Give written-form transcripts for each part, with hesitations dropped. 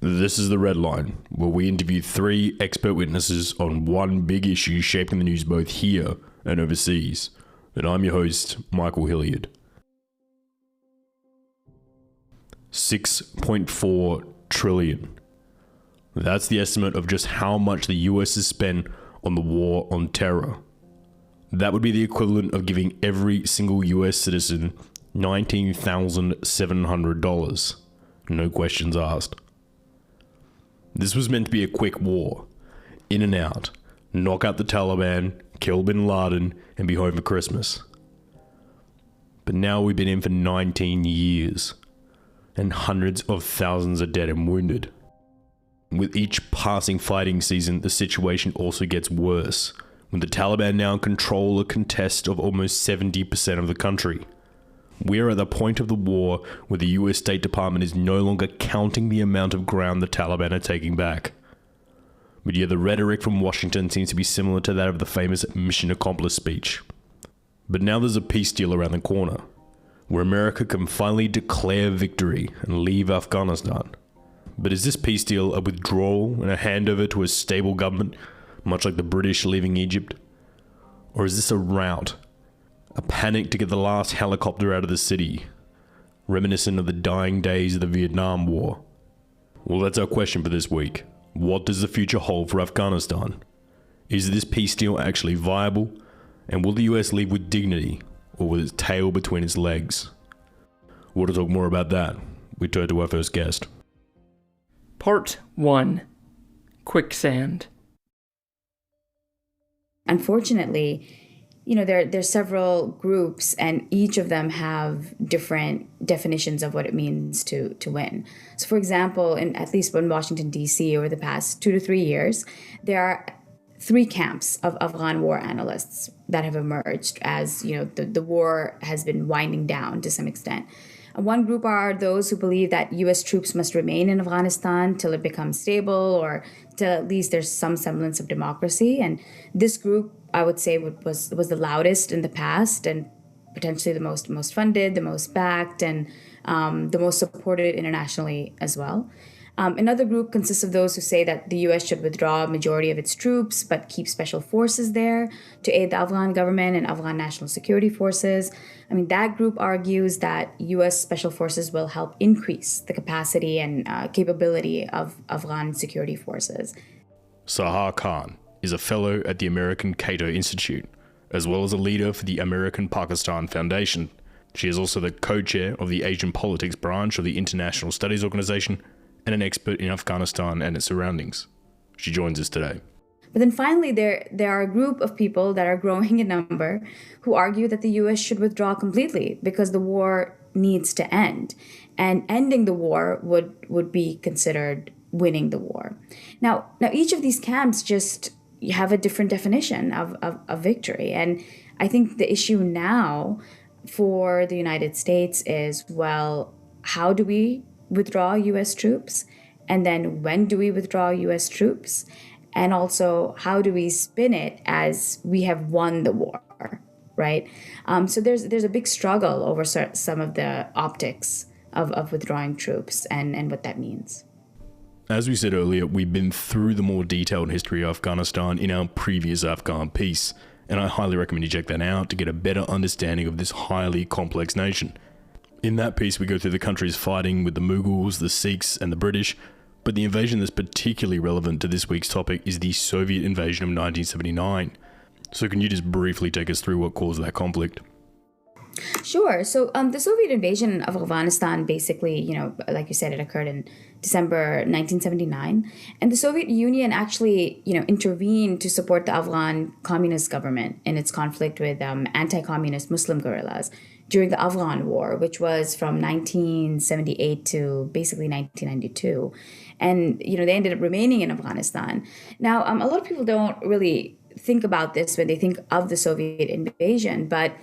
This is the Red Line, where we interview three expert witnesses on one big issue shaping the news both here and overseas. And I'm your host, Michael Hilliard. 6.4 trillion. That's the estimate of just how much the US has spent on the war on terror. That would be the equivalent of giving every single US citizen $19,700. No questions asked. This was meant to be a quick war. In and out. Knock out the Taliban, kill bin Laden, and be home for Christmas. But now we've been in for 19 years. And hundreds of thousands are dead and wounded. With each passing fighting season, the situation also gets worse, with the Taliban now control a contest of almost 70% of the country. We are at the point of the war where the US State Department is no longer counting the amount of ground the Taliban are taking back. But yet the rhetoric from Washington seems to be similar to that of the famous Mission Accomplished speech. But now there's a peace deal around the corner, where America can finally declare victory and leave Afghanistan. But is this peace deal a withdrawal and a handover to a stable government, much like the British leaving Egypt? Or is this a rout? A panic to get the last helicopter out of the city, reminiscent of the dying days of the Vietnam War? Well, that's our question for this week. What does the future hold for Afghanistan? Is this peace deal actually viable? And will the US leave with dignity, or with its tail between its legs? Well, to talk more about that, we turn to our first guest. Part 1. Quicksand. Unfortunately, there's several groups, and each of them have different definitions of what it means to win. So, for example, at least in Washington, D.C., over the past 2 to 3 years, there are 3 camps of Afghan war analysts that have emerged as, the war has been winding down to some extent. One group are those who believe that U.S. troops must remain in Afghanistan till it becomes stable, or till at least there's some semblance of democracy. And this group, I would say, was the loudest in the past, and potentially the most funded, the most backed, and the most supported internationally as well. Another group consists of those who say that the U.S. should withdraw a majority of its troops, but keep special forces there to aid the Afghan government and Afghan national security forces. That group argues that U.S. special forces will help increase the capacity and capability of Afghan security forces. Sahar Khan is a fellow at the American CATO Institute, as well as a leader for the American Pakistan Foundation. She is also the co-chair of the Asian Politics branch of the International Studies Organization, and an expert in Afghanistan and its surroundings. She joins us today. But then finally, there are a group of people that are growing in number who argue that the U.S. should withdraw completely because the war needs to end. And ending the war would be considered winning the war. Now each of these camps just have a different definition of victory. And I think the issue now for the United States is, well, how do we withdraw U.S. troops? And then when do we withdraw U.S. troops? And also, how do we spin it as we have won the war, right? So there's a big struggle over some of the optics of withdrawing troops and what that means. As we said earlier, we've been through the more detailed history of Afghanistan in our previous Afghan piece, and I highly recommend you check that out to get a better understanding of this highly complex nation. In that piece, we go through the country's fighting with the Mughals, the Sikhs, and the British, but the invasion that's particularly relevant to this week's topic is the Soviet invasion of 1979. So can you just briefly take us through what caused that conflict? Sure. So the Soviet invasion of Afghanistan, basically, like you said, it occurred in December 1979. And the Soviet Union actually, intervened to support the Afghan communist government in its conflict with anti-communist Muslim guerrillas during the Afghan War, which was from 1978 to basically 1992. And, they ended up remaining in Afghanistan. Now, a lot of people don't really think about this when they think of the Soviet invasion, but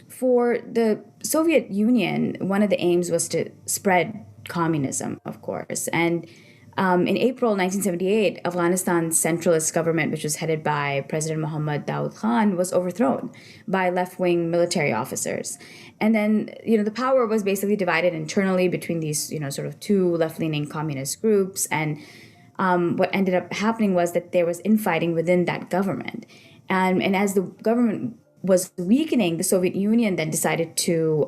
for the Soviet Union, one of the aims was to spread communism, of course. And In April 1978, Afghanistan's centralist government, which was headed by President Mohammad Daoud Khan, was overthrown by left-wing military officers. And then, the power was basically divided internally between these, sort of two left-leaning communist groups. And what ended up happening was that there was infighting within that government. And as the government was weakening, the Soviet Union then decided to,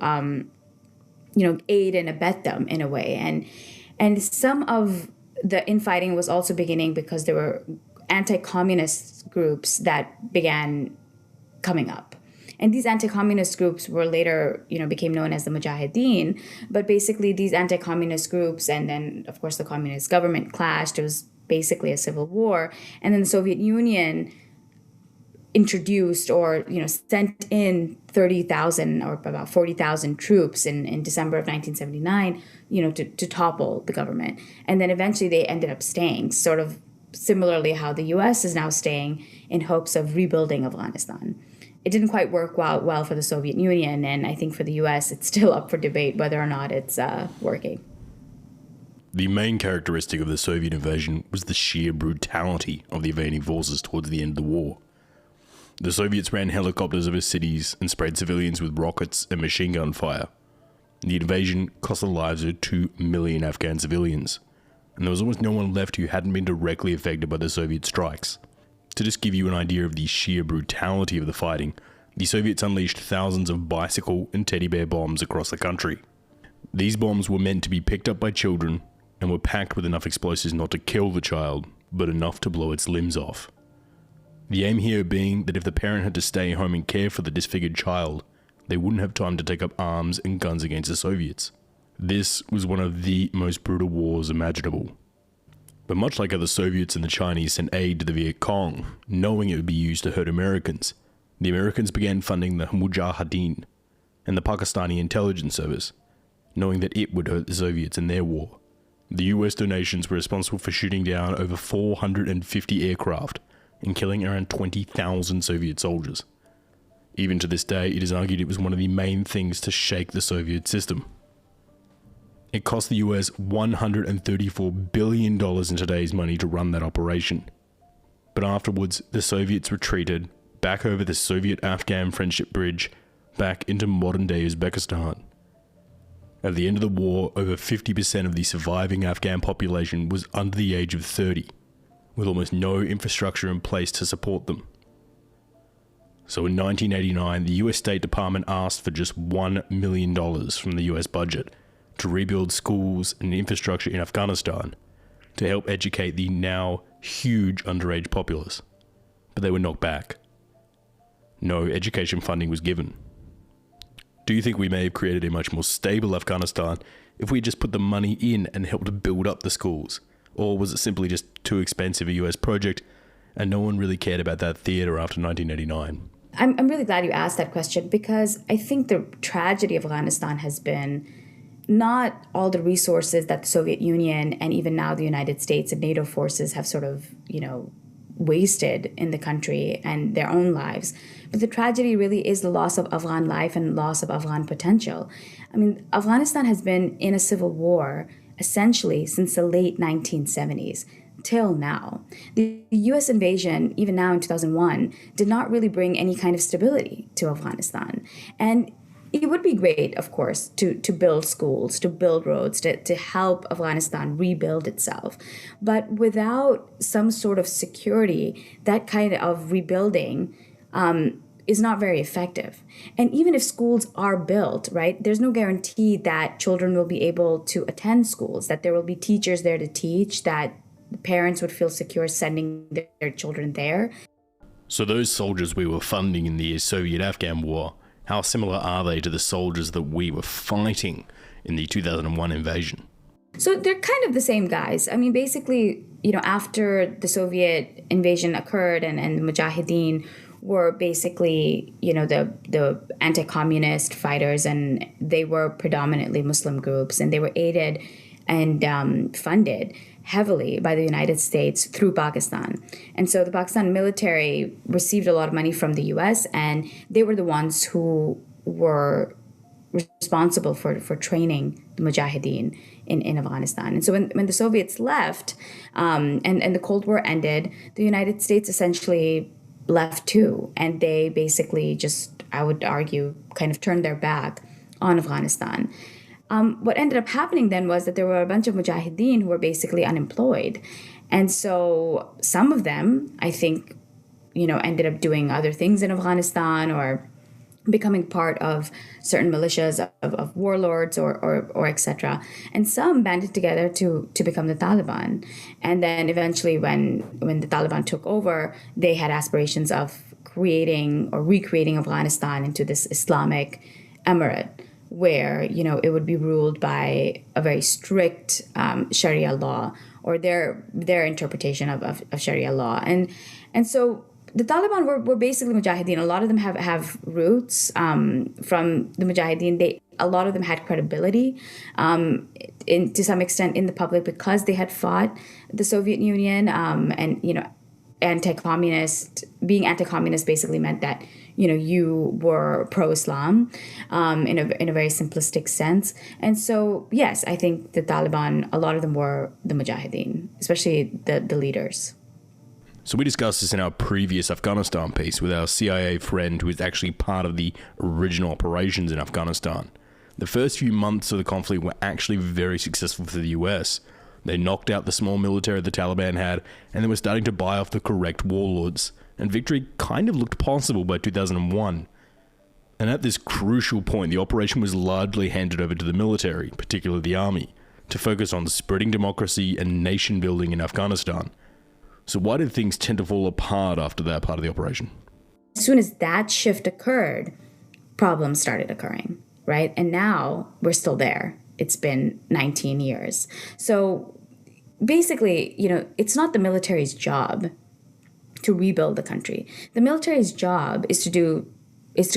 aid and abet them in a way. And some of the infighting was also beginning because there were anti-communist groups that began coming up. And these anti-communist groups were later, became known as the Mujahideen. But basically these anti-communist groups and then, of course, the communist government clashed. It was basically a civil war. And then the Soviet Union introduced or, sent in 30,000 or about 40,000 troops in December of 1979, to topple the government. And then eventually they ended up staying, sort of similarly how the U.S. is now staying in hopes of rebuilding Afghanistan. It didn't quite work well for the Soviet Union, and I think for the U.S. it's still up for debate whether or not it's working. The main characteristic of the Soviet invasion was the sheer brutality of the invading forces towards the end of the war. The Soviets ran helicopters over cities and sprayed civilians with rockets and machine gun fire. The invasion cost the lives of 2 million Afghan civilians, and there was almost no one left who hadn't been directly affected by the Soviet strikes. To just give you an idea of the sheer brutality of the fighting, the Soviets unleashed thousands of bicycle and teddy bear bombs across the country. These bombs were meant to be picked up by children and were packed with enough explosives not to kill the child, but enough to blow its limbs off. The aim here being that if the parent had to stay home and care for the disfigured child, they wouldn't have time to take up arms and guns against the Soviets. This was one of the most brutal wars imaginable. But much like how the Soviets and the Chinese sent aid to the Viet Cong, knowing it would be used to hurt Americans, the Americans began funding the Mujahideen and the Pakistani intelligence service, knowing that it would hurt the Soviets in their war. The US donations were responsible for shooting down over 450 aircraft and killing around 20,000 Soviet soldiers. Even to this day, it is argued it was one of the main things to shake the Soviet system. It cost the US $134 billion in today's money to run that operation. But afterwards, the Soviets retreated back over the Soviet-Afghan friendship bridge back into modern-day Uzbekistan. At the end of the war, over 50% of the surviving Afghan population was under the age of 30, with almost no infrastructure in place to support them. So in 1989, the US State Department asked for just $1 million from the US budget to rebuild schools and infrastructure in Afghanistan to help educate the now huge underage populace. But they were knocked back. No education funding was given. Do you think we may have created a much more stable Afghanistan if we just put the money in and helped build up the schools? Or was it simply just too expensive a US project and no one really cared about that theater after 1989? I'm really glad you asked that question because I think the tragedy of Afghanistan has been not all the resources that the Soviet Union and even now the United States and NATO forces have sort of, wasted in the country and their own lives. But the tragedy really is the loss of Afghan life and loss of Afghan potential. I mean, Afghanistan has been in a civil war essentially since the late 1970s till now. The US invasion, even now in 2001, did not really bring any kind of stability to Afghanistan. And it would be great, of course, to build schools, to build roads, to help Afghanistan rebuild itself. But without some sort of security, that kind of rebuilding is not very effective. And even if schools are built, right, there's no guarantee that children will be able to attend schools, that there will be teachers there to teach, that parents would feel secure sending their children there. So those soldiers we were funding in the Soviet-Afghan war, how similar are they to the soldiers that we were fighting in the 2001 invasion? So they're kind of the same guys. I mean, basically, after the Soviet invasion occurred and the Mujahideen were basically, the anti-communist fighters, and they were predominantly Muslim groups, and they were aided and funded heavily by the United States through Pakistan. And so the Pakistan military received a lot of money from the US, and they were the ones who were responsible for training the Mujahideen in Afghanistan. And so when the Soviets left and the Cold War ended, the United States essentially left too. And they basically just, I would argue, kind of turned their back on Afghanistan. What ended up happening then was that there were a bunch of Mujahideen who were basically unemployed. And so some of them, I think, ended up doing other things in Afghanistan or becoming part of certain militias of warlords or etc. And some banded together to become the Taliban. And then eventually when the Taliban took over, they had aspirations of creating or recreating Afghanistan into this Islamic emirate where, it would be ruled by a very strict Sharia law or their interpretation of Sharia law. And so the Taliban were basically Mujahideen. A lot of them have roots from the Mujahideen. A lot of them had credibility to some extent in the public because they had fought the Soviet Union. And anti-communist. Being anti-communist basically meant that you were pro-Islam in a very simplistic sense. And so yes, I think the Taliban, a lot of them were the Mujahideen, especially the leaders. So we discussed this in our previous Afghanistan piece with our CIA friend who was actually part of the original operations in Afghanistan. The first few months of the conflict were actually very successful for the US. They knocked out the small military the Taliban had, and they were starting to buy off the correct warlords. And victory kind of looked possible by 2001. And at this crucial point, the operation was largely handed over to the military, particularly the army, to focus on spreading democracy and nation building in Afghanistan. So why did things tend to fall apart after that part of the operation? As soon as that shift occurred, problems started occurring, right? And now we're still there. It's been 19 years. So basically, it's not the military's job to rebuild the country. The military's job is to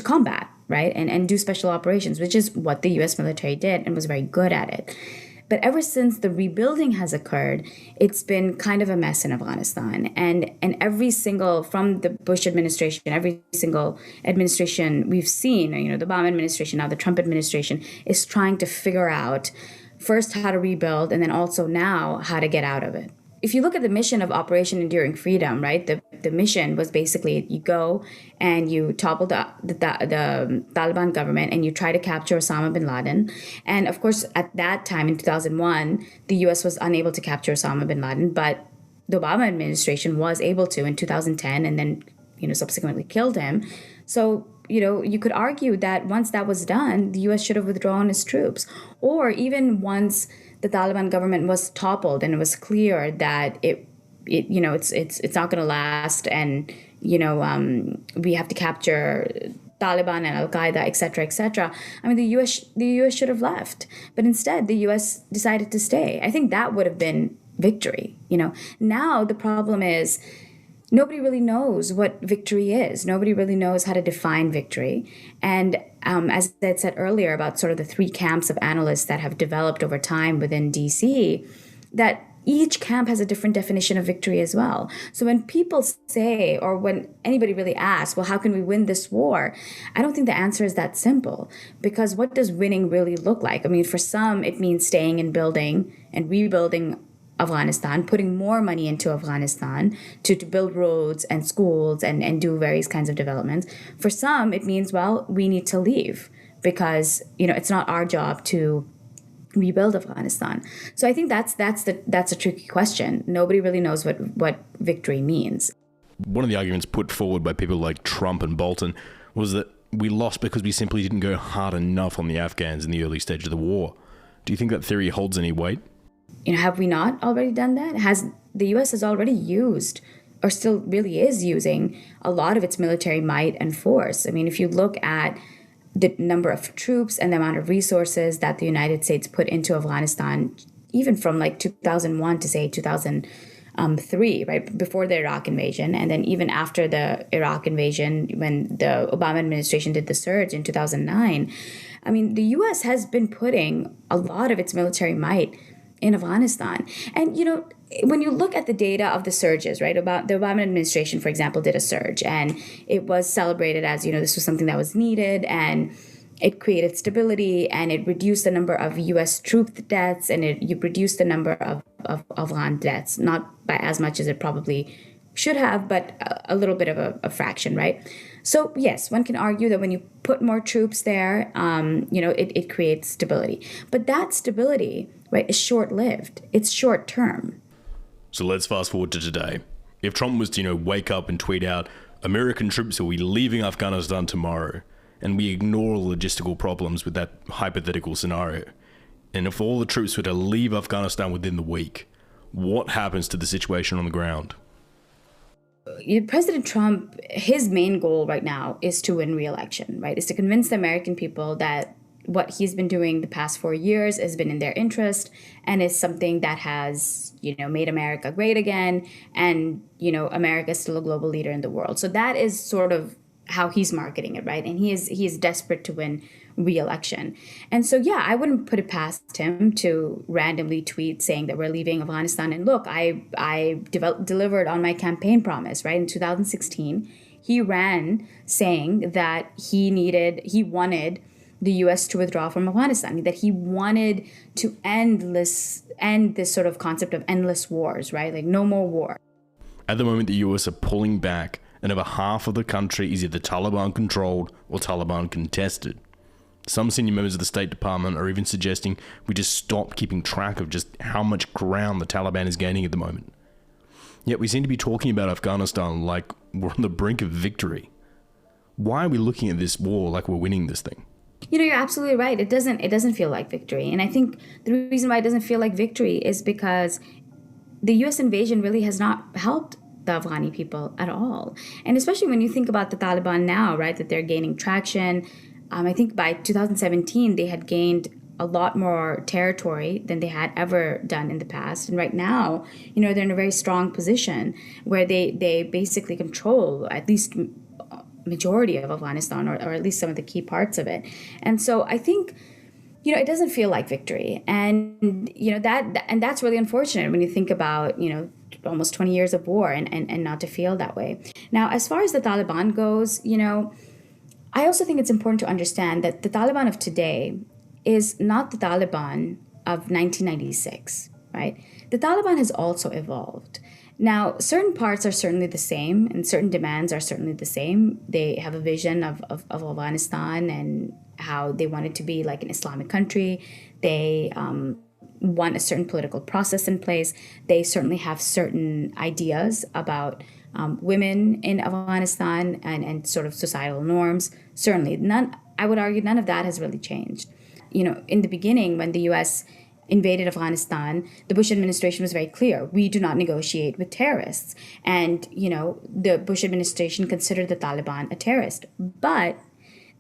combat, right? And do special operations, which is what the US military did and was very good at it. But ever since the rebuilding has occurred, it's been kind of a mess in Afghanistan. And every single, from the Bush administration, every single administration we've seen, the Obama administration, now the Trump administration, is trying to figure out first how to rebuild and then also now how to get out of it. If you look at the mission of Operation Enduring Freedom, right, the mission was basically you go and you topple the Taliban government and you try to capture Osama bin Laden. And of course, at that time in 2001, the U.S. was unable to capture Osama bin Laden, but the Obama administration was able to in 2010 and then, subsequently killed him. So, you could argue that once that was done, the U.S. should have withdrawn its troops. Or even once the Taliban government was toppled and it was clear that it's not going to last and we have to capture Taliban and Al Qaeda, et cetera. I mean, the U.S. should have left, but instead the U.S. decided to stay. I think that would have been victory. Now the problem is nobody really knows what victory is. Nobody really knows how to define victory. And as I said earlier about sort of the three camps of analysts that have developed over time within DC, that each camp has a different definition of victory as well. So when people say, or when anybody really asks, well, how can we win this war? I don't think the answer is that simple, because what does winning really look like? I mean, for some, it means staying and building and rebuilding Afghanistan, putting more money into Afghanistan to build roads and schools and do various kinds of developments. For some, it means, well, we need to leave because, it's not our job to rebuild Afghanistan. So I think that's a tricky question. Nobody really knows what victory means. One of the arguments put forward by people like Trump and Bolton was that we lost because we simply didn't go hard enough on the Afghans in the early stage of the war. Do you think that theory holds any weight? Have we not already done that? The U.S. has already used, or still really is using, a lot of its military might and force. I mean, if you look at the number of troops and the amount of resources that the United States put into Afghanistan, even from like 2001 to say 2003, right, before the Iraq invasion, and then even after the Iraq invasion, when the Obama administration did the surge in 2009, I mean, the U.S. has been putting a lot of its military might in Afghanistan. And, when you look at the data of the surges, right, about the Obama administration, for example, did a surge and it was celebrated as, this was something that was needed. And it created stability, and it reduced the number of U.S. troop deaths, and you reduced the number of Afghan deaths, not by as much as it probably should have, but a little bit of a fraction, right? So yes, one can argue that when you put more troops there, it creates stability. But that stability, right, is short-lived. It's short-term. So let's fast forward to today. If Trump was to, wake up and tweet out, American troops will be leaving Afghanistan tomorrow, and we ignore logistical problems with that hypothetical scenario, and if all the troops were to leave Afghanistan within the week, what happens to the situation on the ground? President Trump, his main goal right now is to win re-election, right? Is to convince the American people that what he's been doing the past 4 years has been in their interest and is something that has, made America great again. And, America is still a global leader in the world. So that is sort of how he's marketing it, right? And he is desperate to win re-election. And so, yeah, I wouldn't put it past him to randomly tweet saying that we're leaving Afghanistan. And look, I delivered on my campaign promise, right? In 2016, he ran saying that he wanted the U.S. to withdraw from Afghanistan, that he wanted to end this sort of concept of endless wars, right? Like no more war. At the moment, the U.S. are pulling back, and over half of the country is either Taliban controlled or Taliban contested. Some senior members of the State Department are even suggesting we just stop keeping track of just how much ground the Taliban is gaining at the moment. Yet we seem to be talking about Afghanistan like we're on the brink of victory. Why are we looking at this war like we're winning this thing? You're absolutely right. It doesn't feel like victory. And I think the reason why it doesn't feel like victory is because the U.S. invasion really has not helped the Afghani people at all. And especially when you think about the Taliban now, right, that they're gaining traction. I think by 2017, they had gained a lot more territory than they had ever done in the past. And right now, they're in a very strong position where they basically control at least majority of Afghanistan, or at least some of the key parts of it. And so I think, it doesn't feel like victory. And, that's really unfortunate when you think about, almost 20 years of war and not to feel that way. Now, as far as the Taliban goes, I also think it's important to understand that the Taliban of today is not the Taliban of 1996, right? The Taliban has also evolved. Now, certain parts are certainly the same, and certain demands are certainly the same. They have a vision of Afghanistan and how they want it to be like an Islamic country. They want a certain political process in place. They certainly have certain ideas about women in Afghanistan and sort of societal norms. Certainly, I would argue none of that has really changed. In the beginning, when the U.S. invaded Afghanistan, the Bush administration was very clear. We do not negotiate with terrorists. And, the Bush administration considered the Taliban a terrorist. But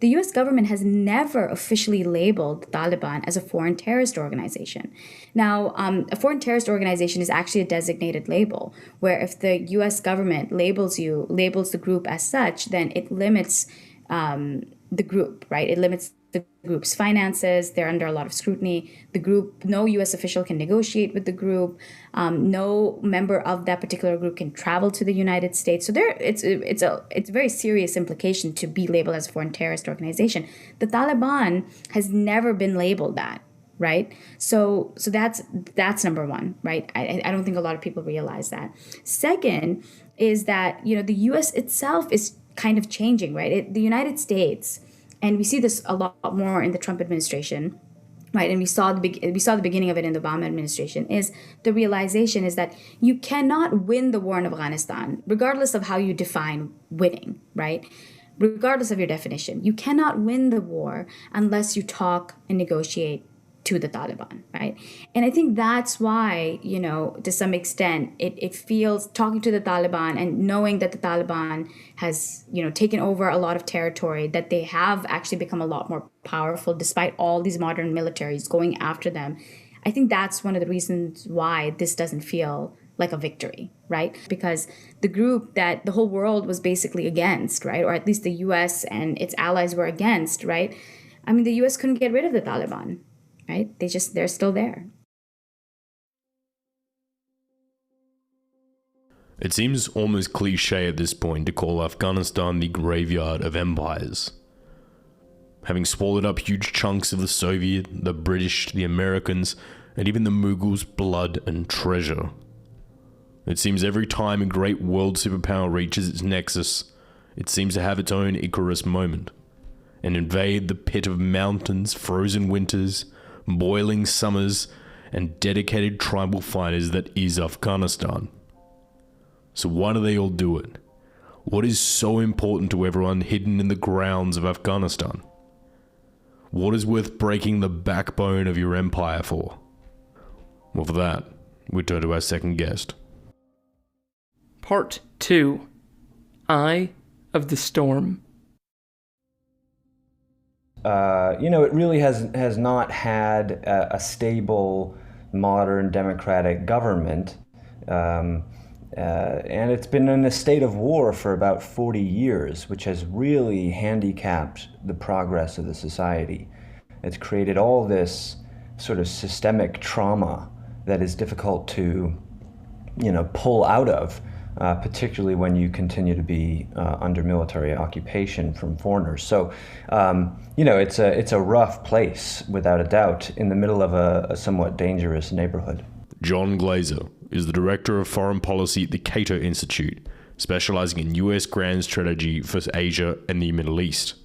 the U.S. government has never officially labeled the Taliban as a foreign terrorist organization. Now, a foreign terrorist organization is actually a designated label, where if the U.S. government labels the group as such, then it limits the group, right? It limits the group's finances. They're under a lot of scrutiny. The group, no U.S. official can negotiate with the group. No member of that particular group can travel to the United States. So it's a very serious implication to be labeled as a foreign terrorist organization. The Taliban has never been labeled that, right? So that's number one, right? I don't think a lot of people realize that. Second is that the U.S. itself is kind of changing, right? The United States. And we see this a lot more in the Trump administration, right? And we saw the beginning of it in the Obama administration. Is the realization is that you cannot win the war in Afghanistan, regardless of how you define winning, right? Regardless of your definition, you cannot win the war unless you talk and negotiate to the Taliban, right? And I think that's why, to some extent, it feels talking to the Taliban and knowing that the Taliban has, taken over a lot of territory, that they have actually become a lot more powerful despite all these modern militaries going after them. I think that's one of the reasons why this doesn't feel like a victory, right? Because the group that the whole world was basically against, right? Or at least the US and its allies were against, right? I mean, the US couldn't get rid of the Taliban. Right? They're still there. It seems almost cliche at this point to call Afghanistan the graveyard of empires. having swallowed up huge chunks of the Soviet, the British, the Americans, and even the Mughals' blood and treasure. It seems every time a great world superpower reaches its nexus, it seems to have its own Icarus moment, and invade the pit of mountains, frozen winters, boiling summers, and dedicated tribal fighters that is Afghanistan. So why do they all do it? What is so important to everyone hidden in the grounds of Afghanistan? What is worth breaking the backbone of your empire for? Well, for that, we turn to our second guest. Part 2. Eye of the Storm. It really has not had a stable, modern, democratic government. And it's been in a state of war for about 40 years, which has really handicapped the progress of the society. It's created all this sort of systemic trauma that is difficult to, pull out of, particularly when you continue to be under military occupation from foreigners. So, it's a rough place, without a doubt, in the middle of a somewhat dangerous neighborhood. John Glaser is the Director of Foreign Policy at the CATO Institute, specializing in US grand strategy for Asia and the Middle East.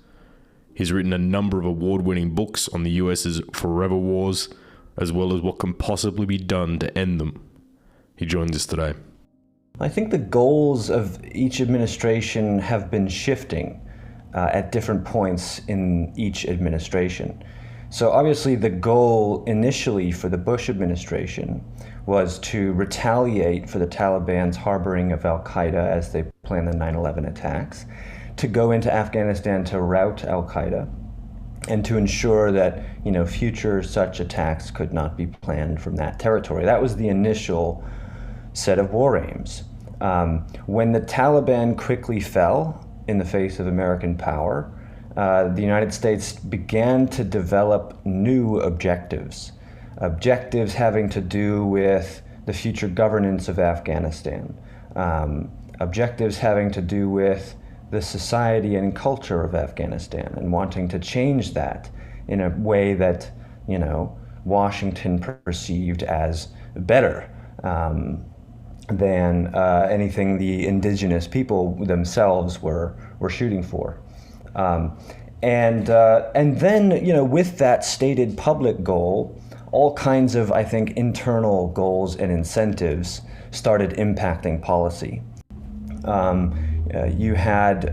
He's written a number of award-winning books on the US's forever wars, as well as what can possibly be done to end them. He joins us today. I think the goals of each administration have been shifting at different points in each administration. So obviously the goal initially for the Bush administration was to retaliate for the Taliban's harboring of al-Qaeda as they planned the 9/11 attacks, to go into Afghanistan to rout al-Qaeda, and to ensure that future such attacks could not be planned from that territory. That was the initial set of war aims. When the Taliban quickly fell in the face of American power, the United States began to develop new objectives having to do with the future governance of Afghanistan, objectives having to do with the society and culture of Afghanistan, and wanting to change that in a way that, Washington perceived as better than anything the indigenous people themselves were shooting for. And then, with that stated public goal, all kinds of, I think, internal goals and incentives started impacting policy. You had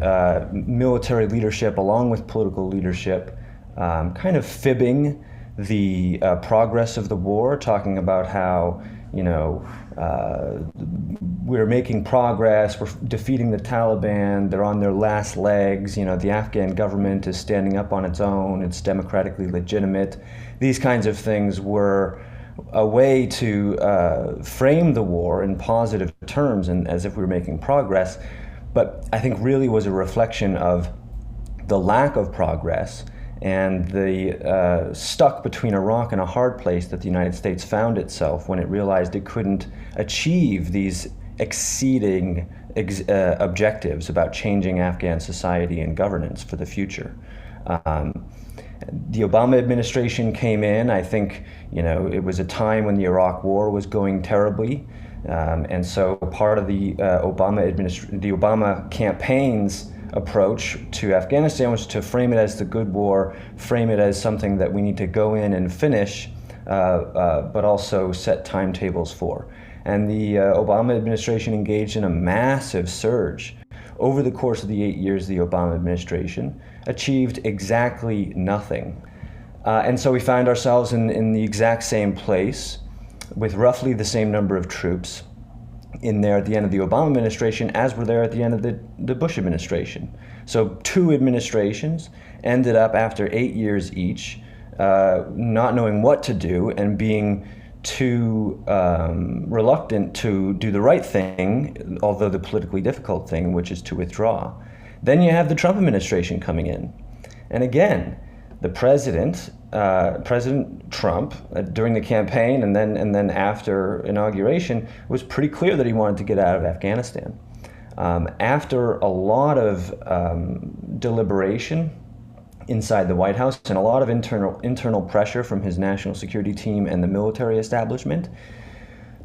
military leadership along with political leadership kind of fibbing the progress of the war, talking about how, we're making progress, we're defeating the Taliban, they're on their last legs, the Afghan government is standing up on its own, it's democratically legitimate. These kinds of things were a way to frame the war in positive terms and as if we were making progress, but I think really was a reflection of the lack of progress and the stuck between a rock and a hard place that the United States found itself when it realized it couldn't achieve these exceeding objectives about changing Afghan society and governance for the future. The Obama administration came in. I think, it was a time when the Iraq War was going terribly. And so part of the Obama campaign's approach to Afghanistan was to frame it as the good war, frame it as something that we need to go in and finish, but also set timetables for. And the Obama administration engaged in a massive surge. Over the course of the 8 years of the Obama administration, achieved exactly nothing. And so we found ourselves in the exact same place with roughly the same number of troops in there at the end of the Obama administration as were there at the end of the Bush administration. So two administrations ended up after 8 years each not knowing what to do and being too reluctant to do the right thing, although the politically difficult thing, which is to withdraw. Then you have the Trump administration coming in. And again, the President Trump, during the campaign and then after inauguration, was pretty clear that he wanted to get out of Afghanistan. After a lot of deliberation inside the White House and a lot of internal pressure from his national security team and the military establishment,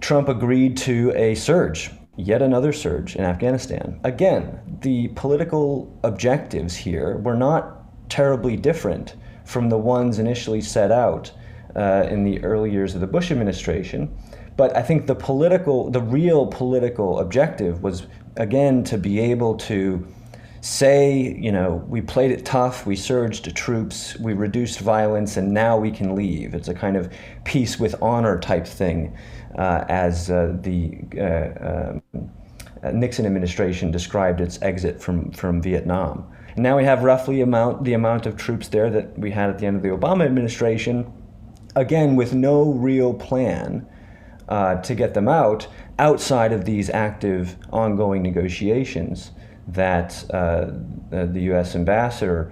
Trump agreed to a surge, yet another surge in Afghanistan. Again, the political objectives here were not terribly different from the ones initially set out in the early years of the Bush administration. But I think the real political objective was, again, to be able to say, we played it tough, we surged troops, we reduced violence, and now we can leave. It's a kind of peace with honor type thing, as the Nixon administration described its exit from Vietnam. And now we have roughly the amount of troops there that we had at the end of the Obama administration, again, with no real plan to get them out outside of these active ongoing negotiations that the U.S. ambassador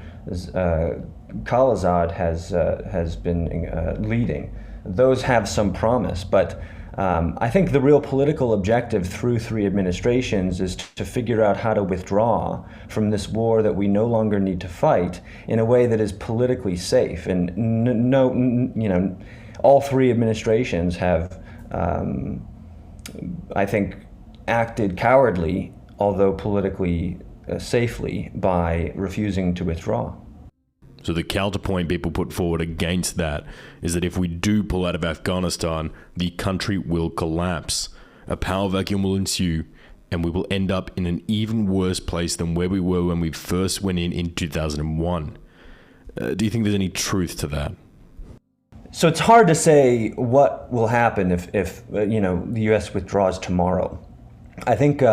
Khalilzad has been leading. Those have some promise, but I think the real political objective through 3 administrations is to figure out how to withdraw from this war that we no longer need to fight in a way that is politically safe. And all 3 administrations have, I think, acted cowardly, although politically safely, by refusing to withdraw. So the counterpoint people put forward against that is that if we do pull out of Afghanistan, the country will collapse. A power vacuum will ensue, and we will end up in an even worse place than where we were when we first went in 2001. Do you think there's any truth to that? So it's hard to say what will happen if the U.S. withdraws tomorrow. I think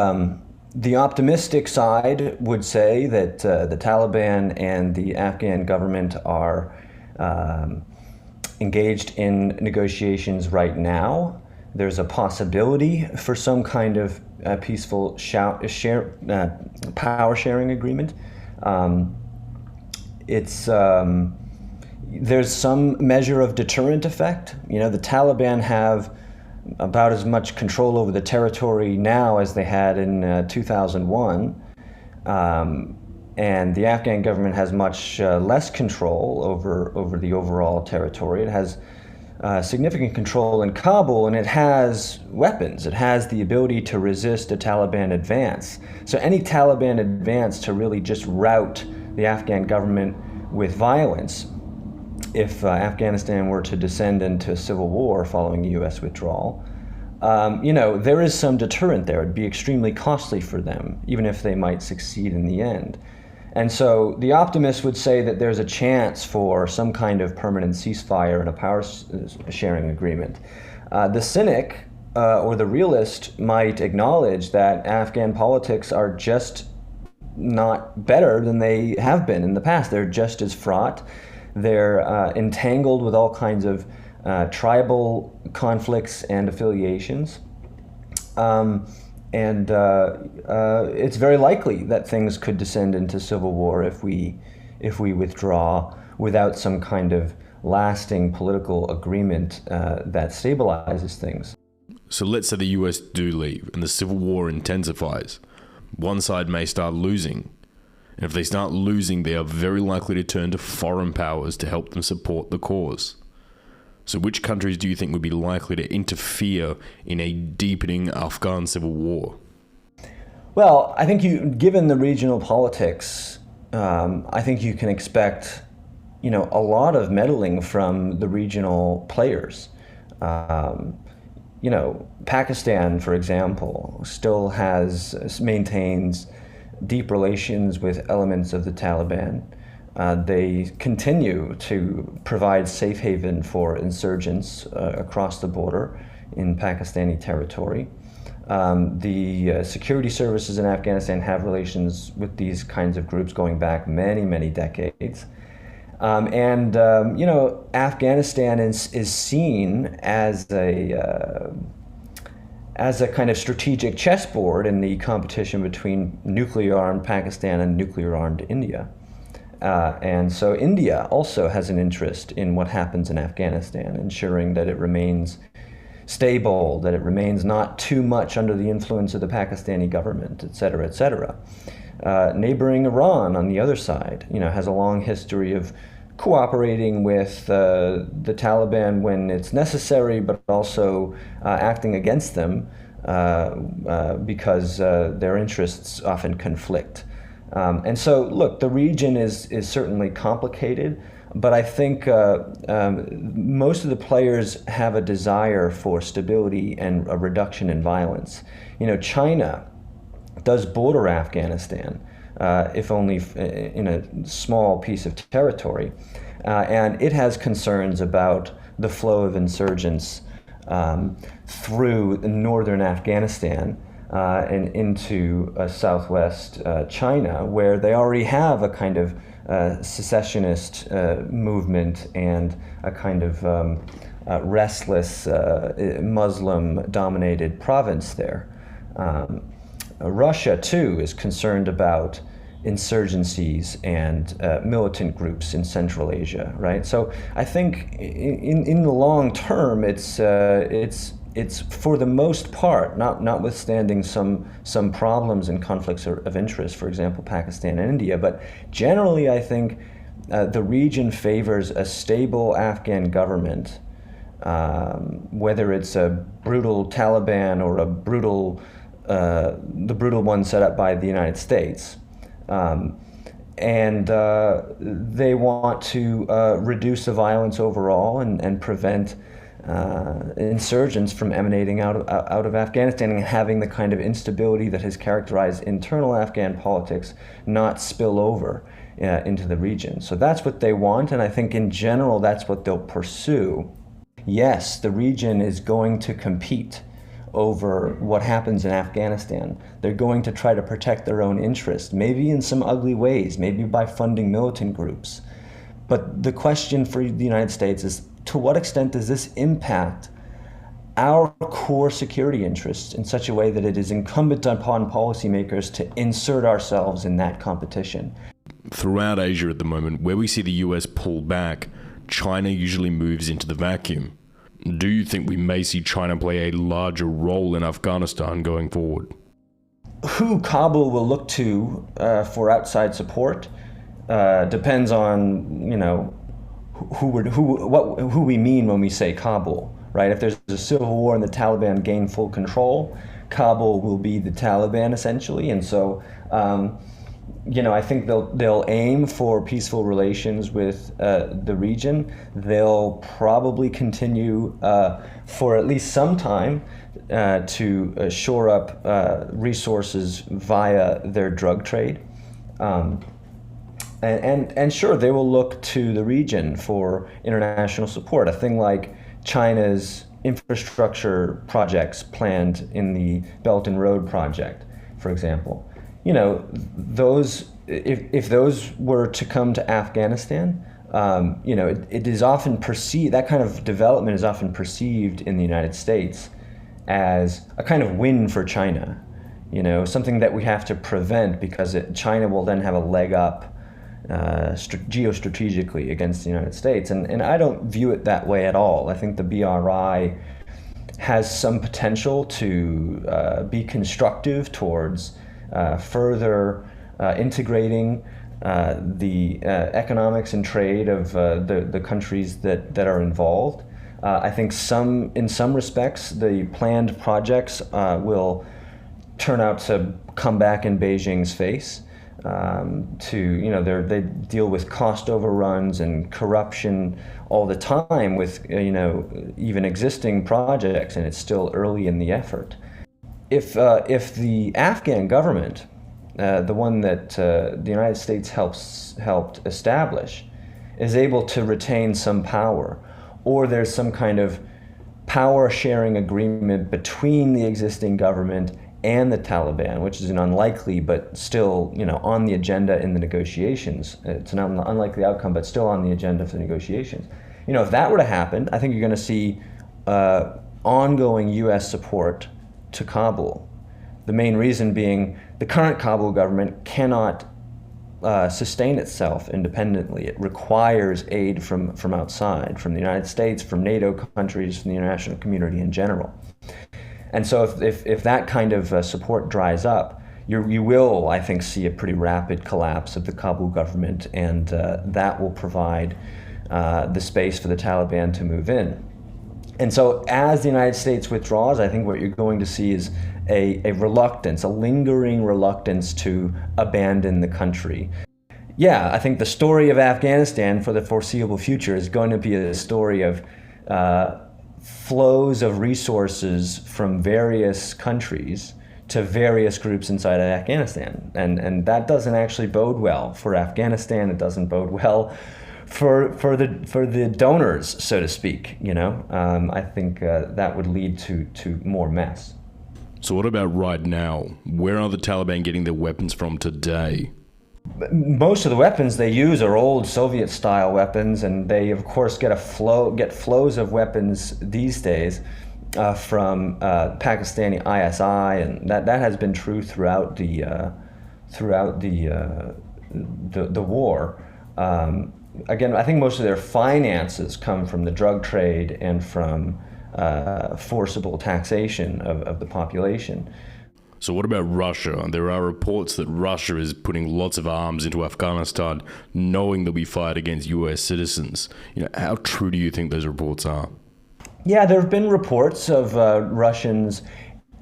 the optimistic side would say that the Taliban and the Afghan government are engaged in negotiations right now. There's a possibility for some kind of peaceful power sharing agreement. There's some measure of deterrent effect. The Taliban have about as much control over the territory now as they had in 2001. And the Afghan government has much less control over the overall territory. It has significant control in Kabul, and it has weapons. It has the ability to resist a Taliban advance. So any Taliban advance to really just rout the Afghan government with violence, if Afghanistan were to descend into a civil war following U.S. withdrawal, there is some deterrent there. It'd be extremely costly for them, even if they might succeed in the end. And so the optimist would say that there's a chance for some kind of permanent ceasefire and a power sharing agreement. The cynic or the realist might acknowledge that Afghan politics are just not better than they have been in the past. They're just as fraught. They're entangled with all kinds of tribal conflicts and affiliations. And it's very likely that things could descend into civil war if we withdraw without some kind of lasting political agreement that stabilizes things. So let's say the US do leave and the civil war intensifies. One side may start losing. And if they start losing, they are very likely to turn to foreign powers to help them support the cause. So which countries do you think would be likely to interfere in a deepening Afghan civil war? Well, I think given the regional politics, I think you can expect, a lot of meddling from the regional players. Pakistan, for example, still maintains deep relations with elements of the Taliban. They continue to provide safe haven for insurgents across the border in Pakistani territory. The security services in Afghanistan have relations with these kinds of groups going back many, many decades. Afghanistan is seen as a kind of strategic chessboard in the competition between nuclear-armed Pakistan and nuclear-armed India. And so India also has an interest in what happens in Afghanistan, ensuring that it remains stable, that it remains not too much under the influence of the Pakistani government, et cetera, et cetera. Neighboring Iran on the other side, has a long history of cooperating with the Taliban when it's necessary, but also acting against them because their interests often conflict. And so, look, the region is certainly complicated, but I think most of the players have a desire for stability and a reduction in violence. China does border Afghanistan, if only in a small piece of territory. And it has concerns about the flow of insurgents through northern Afghanistan and into southwest China, where they already have a kind of secessionist movement and a kind of restless Muslim-dominated province there. Russia, too, is concerned about insurgencies and militant groups in Central Asia, right? So I think in the long term, it's for the most part, notwithstanding some problems and conflicts of interest, for example, Pakistan and India, but generally I think the region favors a stable Afghan government, whether it's a brutal Taliban or the brutal one set up by the United States. And they want to reduce the violence overall and prevent insurgents from emanating out of Afghanistan and having the kind of instability that has characterized internal Afghan politics not spill over into the region. So that's what they want, and I think in general that's what they'll pursue. Yes, the region is going to compete over what happens in Afghanistan. They're going to try to protect their own interests, maybe in some ugly ways, maybe by funding militant groups. But the question for the United States is, to what extent does this impact our core security interests in such a way that it is incumbent upon policymakers to insert ourselves in that competition? Throughout Asia at the moment, where we see the US pull back, China usually moves into the vacuum. Do you think we may see China play a larger role in Afghanistan going forward? Who Kabul will look to for outside support depends on who we mean when we say Kabul, right? If there's a civil war and the Taliban gain full control, Kabul will be the Taliban essentially, and so. I think they'll aim for peaceful relations with the region. They'll probably continue for at least some time to shore up resources via their drug trade. And sure, they will look to the region for international support. A thing like China's infrastructure projects planned in the Belt and Road project, for example. Those if those were to come to Afghanistan, it is often perceived, that kind of development is often perceived in the United States as a kind of win for China, something that we have to prevent because China will then have a leg up geostrategically against the United States. And I don't view it that way at all. I think the BRI has some potential to be constructive towards further integrating the economics and trade of the countries that are involved. I think in some respects, the planned projects will turn out to come back in Beijing's face. They deal with cost overruns and corruption all the time with even existing projects, and it's still early in the effort. If the Afghan government, the one that the United States helped establish, is able to retain some power, or there's some kind of power sharing agreement between the existing government and the Taliban, which is an unlikely but still on the agenda in the negotiations. It's an unlikely outcome, but still on the agenda for the negotiations. If that were to happen, I think you're going to see ongoing U.S. support to Kabul. The main reason being the current Kabul government cannot sustain itself independently. It requires aid from outside, from the United States, from NATO countries, from the international community in general. And so if that kind of support dries up, you will, I think, see a pretty rapid collapse of the Kabul government, and that will provide the space for the Taliban to move in. And so as the United States withdraws, I think what you're going to see is a reluctance, a lingering reluctance to abandon the country. Yeah, I think the story of Afghanistan for the foreseeable future is going to be a story of flows of resources from various countries to various groups inside of Afghanistan. And that doesn't actually bode well for Afghanistan. It doesn't bode well for the donors, so to speak. I think that would lead to more mess. So what about right now? Where are the Taliban getting their weapons from today? Most of the weapons they use are old Soviet-style weapons, and they, of course, get flows of weapons these days from Pakistani ISI, and that has been true throughout the war. Again, I think most of their finances come from the drug trade and from forcible taxation of the population. So what about Russia? There are reports that Russia is putting lots of arms into Afghanistan, knowing they'll be fired against US citizens. How true do you think those reports are? Yeah, there have been reports of Russians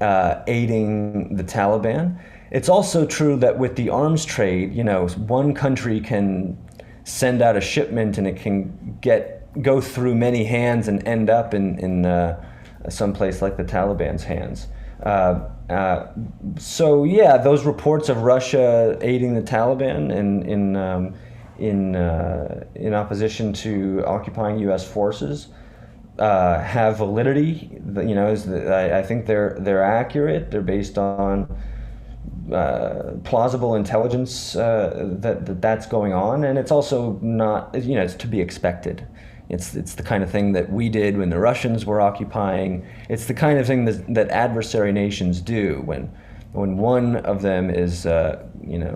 aiding the Taliban. It's also true that with the arms trade, one country can send out a shipment and it can go through many hands and end up in some place like the Taliban's hands. So yeah, those reports of Russia aiding the Taliban in opposition to occupying U.S. forces have validity. I think they're accurate. They're based on plausible intelligence that's going on, and it's also not, it's to be expected. It's the kind of thing that we did when the Russians were occupying. It's the kind of thing that adversary nations do when one of them is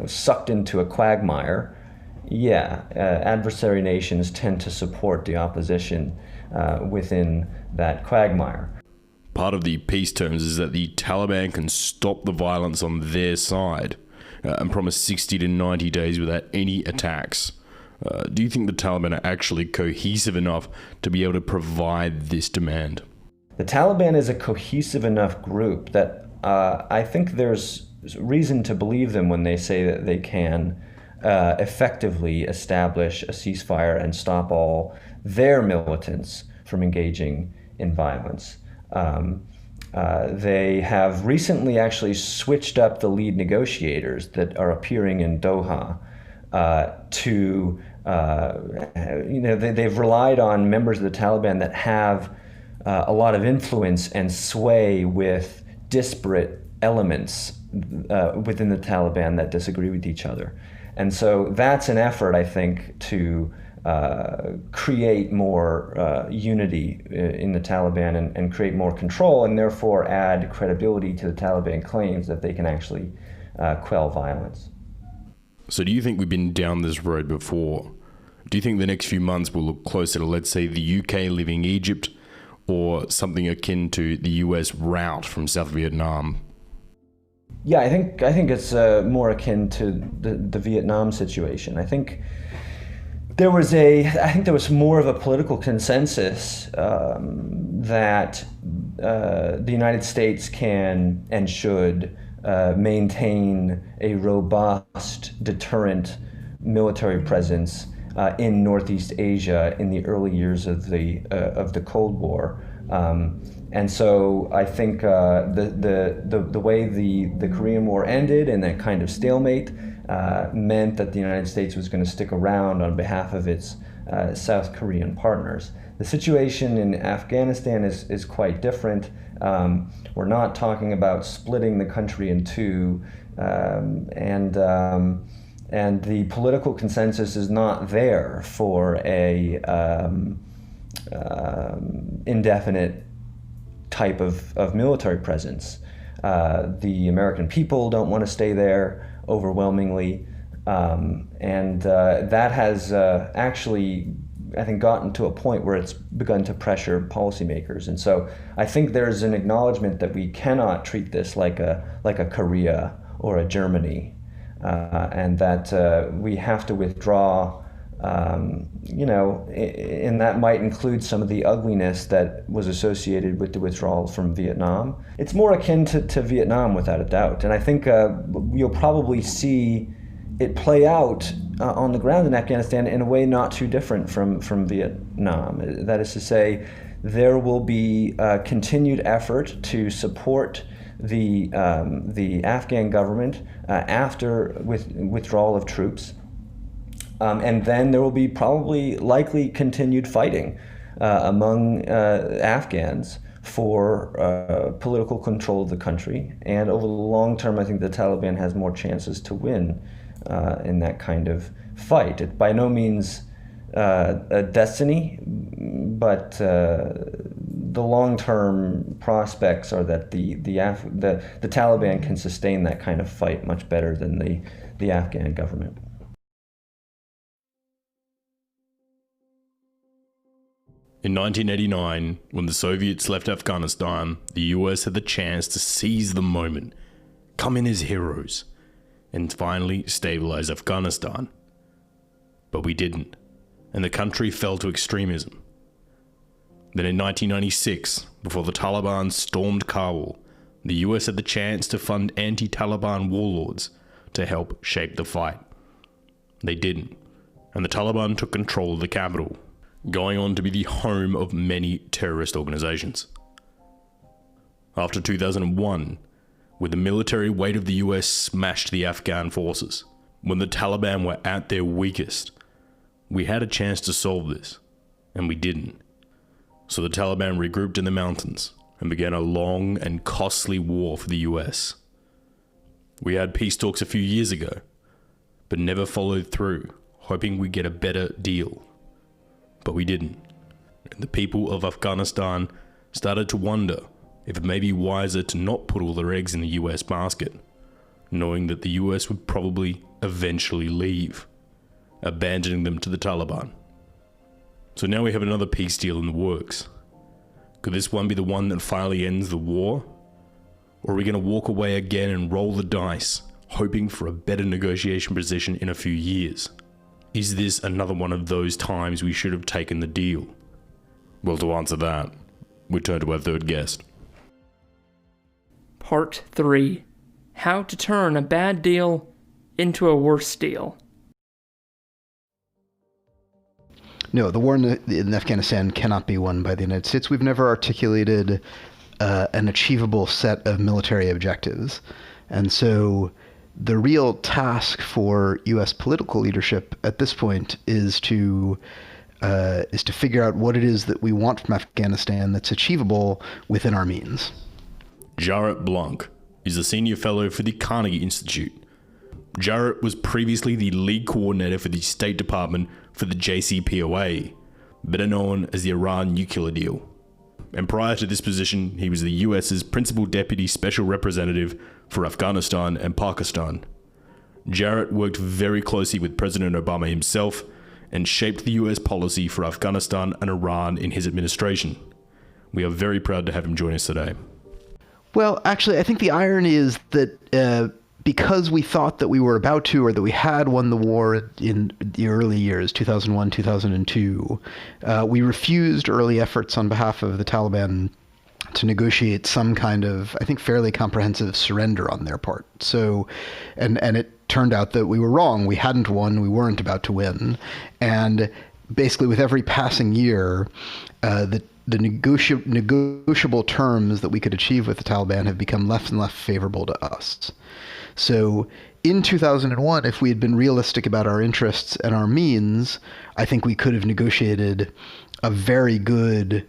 sucked into a quagmire. Yeah, adversary nations tend to support the opposition within that quagmire. Part of the peace terms is that the Taliban can stop the violence on their side and promise 60 to 90 days without any attacks. Do you think the Taliban are actually cohesive enough to be able to provide this demand? The Taliban is a cohesive enough group that I think there's reason to believe them when they say that they can effectively establish a ceasefire and stop all their militants from engaging in violence. They have recently actually switched up the lead negotiators that are appearing in Doha they've relied on members of the Taliban that have a lot of influence and sway with disparate elements within the Taliban that disagree with each other. And so that's an effort, I think, to create more unity in the Taliban and create more control, and therefore add credibility to the Taliban claims that they can actually quell violence. So do you think we've been down this road before? Do you think the next few months will look closer to, let's say, the UK leaving Egypt, or something akin to the US Rout from South Vietnam? Yeah, I think it's more akin to the Vietnam situation. I think there was more of a political consensus that the United States can and should maintain a robust deterrent military presence in Northeast Asia in the early years of the Cold War, and so I think the way the Korean War ended and that kind of stalemate meant that the United States was going to stick around on behalf of its South Korean partners. The situation in Afghanistan is quite different. We're not talking about splitting the country in two, and the political consensus is not there for a indefinite type of military presence. The American people don't want to stay there overwhelmingly, and that has actually, I think, gotten to a point where it's begun to pressure policymakers. And so I think there's an acknowledgement that we cannot treat this like a Korea or a Germany, and that we have to withdraw. And that might include some of the ugliness that was associated with the withdrawal from Vietnam. It's more akin to Vietnam, without a doubt. And I think you'll probably see it play out on the ground in Afghanistan in a way not too different from Vietnam. That is to say, there will be continued effort to support the Afghan government after withdrawal of troops. And then there will be likely continued fighting among Afghans for political control of the country. And over the long term, I think the Taliban has more chances to win in that kind of fight. It by no means a destiny, but the long-term prospects are that the Taliban can sustain that kind of fight much better than the Afghan government. In 1989, when the Soviets left Afghanistan, the US had the chance to seize the moment, come in as heroes, and finally stabilize Afghanistan. But we didn't, and the country fell to extremism. Then in 1996, before the Taliban stormed Kabul, the US had the chance to fund anti-Taliban warlords to help shape the fight. They didn't, and the Taliban took control of the capital, going on to be the home of many terrorist organizations. After 2001, when the military weight of the US smashed the Afghan forces, when the Taliban were at their weakest, we had a chance to solve this, and we didn't. So the Taliban regrouped in the mountains and began a long and costly war for the US. We had peace talks a few years ago, but never followed through, hoping we'd get a better deal. But we didn't. And the people of Afghanistan started to wonder if it may be wiser to not put all their eggs in the US basket, knowing that the US would probably eventually leave, abandoning them to the Taliban. So now we have another peace deal in the works. Could this one be the one that finally ends the war? Or are we going to walk away again and roll the dice, hoping for a better negotiation position in a few years? Is this another one of those times we should have taken the deal? Well, to answer that, we turn to our third guest. Part 3. How to turn a bad deal into a worse deal. No, the war in Afghanistan cannot be won by the United States. We've never articulated an achievable set of military objectives. And so the real task for U.S. political leadership at this point is to figure out what it is that we want from Afghanistan that's achievable within our means. Jarrett Blanc is a senior fellow for the Carnegie Institute. Jarrett was previously the lead coordinator for the State Department for the JCPOA, better known as the Iran nuclear deal. And prior to this position, he was the US's principal deputy special representative for Afghanistan and Pakistan. Jarrett worked very closely with President Obama himself and shaped the US policy for Afghanistan and Iran in his administration. We are very proud to have him join us today. Well, actually, I think the irony is that because we thought that we were about to, or that we had won the war in the early years, 2001, 2002, we refused early efforts on behalf of the Taliban to negotiate some kind of, I think, fairly comprehensive surrender on their part. So, and it turned out that we were wrong. We hadn't won. We weren't about to win. And basically, with every passing year, the negotiable terms that we could achieve with the Taliban have become less and less favorable to us. So in 2001, if we had been realistic about our interests and our means, I think we could have negotiated a very good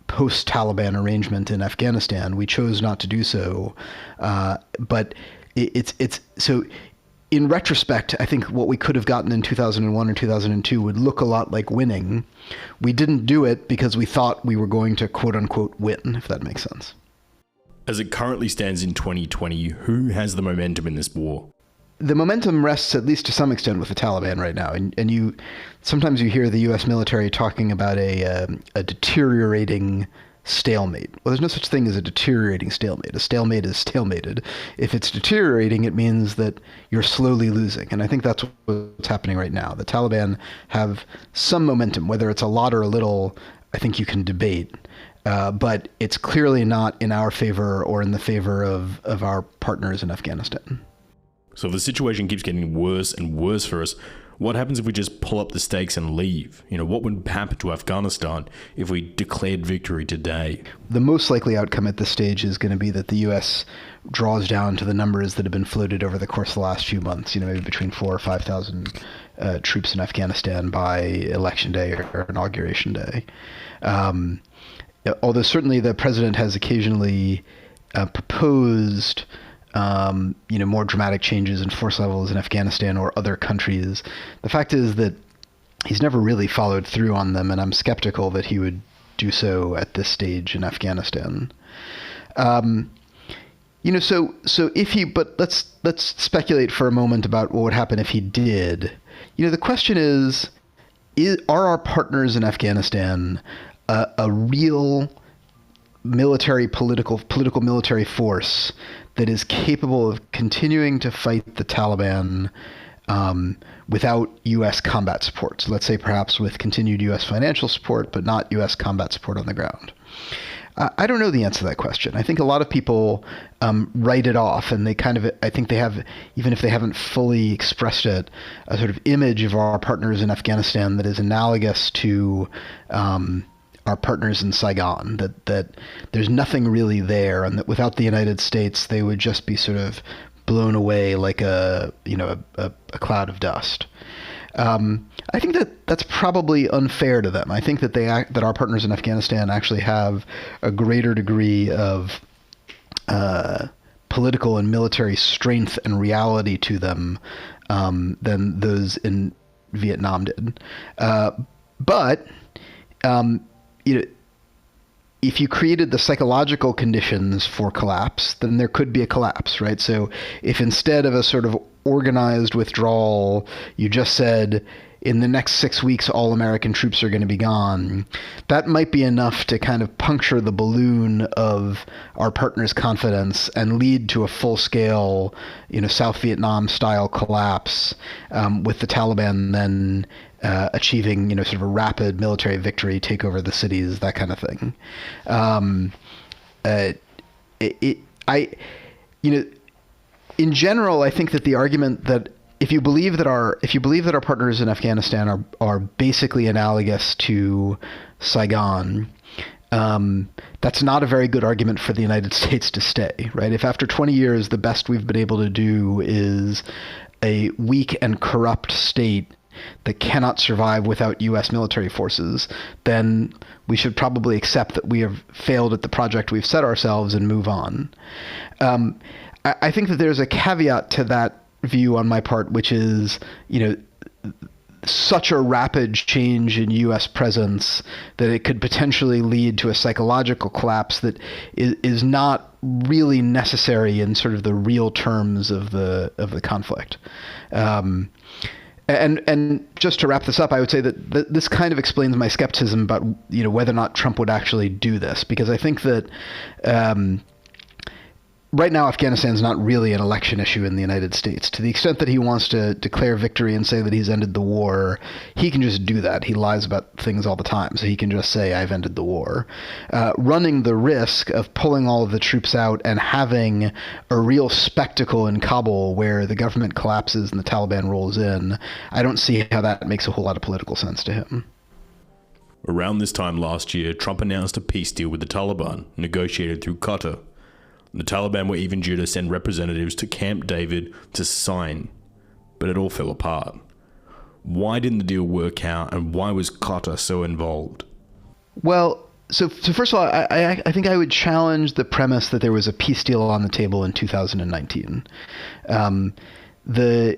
post-Taliban arrangement in Afghanistan. We chose not to do so. But it's so in retrospect, I think what we could have gotten in 2001 or 2002 would look a lot like winning. We didn't do it because we thought we were going to quote unquote win, if that makes sense. As it currently stands in 2020, who has the momentum in this war? The momentum rests, at least to some extent, with the Taliban right now. And sometimes you hear the U.S. military talking about a deteriorating stalemate. Well, there's no such thing as a deteriorating stalemate. A stalemate is stalemated. If it's deteriorating, it means that you're slowly losing. And I think that's what's happening right now. The Taliban have some momentum, whether it's a lot or a little, I think you can debate. But it's clearly not in our favor or in the favor of our partners in Afghanistan. So if the situation keeps getting worse and worse for us, what happens if we just pull up the stakes and leave? What would happen to Afghanistan if we declared victory today? The most likely outcome at this stage is going to be that the U.S. draws down to the numbers that have been floated over the course of the last few months, maybe between 4,000 or 5,000 troops in Afghanistan by Election Day or Inauguration Day. Although certainly the president has occasionally proposed more dramatic changes in force levels in Afghanistan or other countries. The fact is that he's never really followed through on them, and I'm skeptical that he would do so at this stage in Afghanistan. So if he, but let's speculate for a moment about what would happen if he did. The question is are our partners in Afghanistan a real political military force that is capable of continuing to fight the Taliban without U.S. combat support? So let's say perhaps with continued U.S. financial support, but not U.S. combat support on the ground. I don't know the answer to that question. I think a lot of people write it off, and I think they have, even if they haven't fully expressed it, a sort of image of our partners in Afghanistan that is analogous to our partners in Saigon, that there's nothing really there, and that without the United States, they would just be sort of blown away like a cloud of dust. I think that's probably unfair to them. I think that our partners in Afghanistan actually have a greater degree of political and military strength and reality to them than those in Vietnam did. But if you created the psychological conditions for collapse, then there could be a collapse, right? So if instead of a sort of organized withdrawal, you just said, in the next 6 weeks, all American troops are going to be gone, that might be enough to kind of puncture the balloon of our partners' confidence and lead to a full-scale, South Vietnam-style collapse, with the Taliban then achieving, sort of a rapid military victory, take over the cities, that kind of thing. In general, I think that the argument that if you believe that our partners in Afghanistan are basically analogous to Saigon, that's not a very good argument for the United States to stay, right? If after 20 years the best we've been able to do is a weak and corrupt state that cannot survive without U.S. military forces, then we should probably accept that we have failed at the project we've set ourselves and move on. I think that there's a caveat to that view on my part, which is, such a rapid change in U.S. presence that it could potentially lead to a psychological collapse that is not really necessary in sort of the real terms of the conflict. And just to wrap this up, I would say that this kind of explains my skepticism about whether or not Trump would actually do this, because I think that right now Afghanistan is not really an election issue in the United States. To the extent that he wants to declare victory and say that he's ended the war, he can just do that. He lies about things all the time, so he can just say, I've ended the war. Running the risk of pulling all of the troops out and having a real spectacle in Kabul where the government collapses and the Taliban rolls in, I don't see how that makes a whole lot of political sense to him. Around this time last year, Trump announced a peace deal with the Taliban, negotiated through CATO. The Taliban were even due to send representatives to Camp David to sign, but it all fell apart. Why didn't the deal work out, and why was Qatar so involved? Well, so first of all, I think I would challenge the premise that there was a peace deal on the table in 2019. The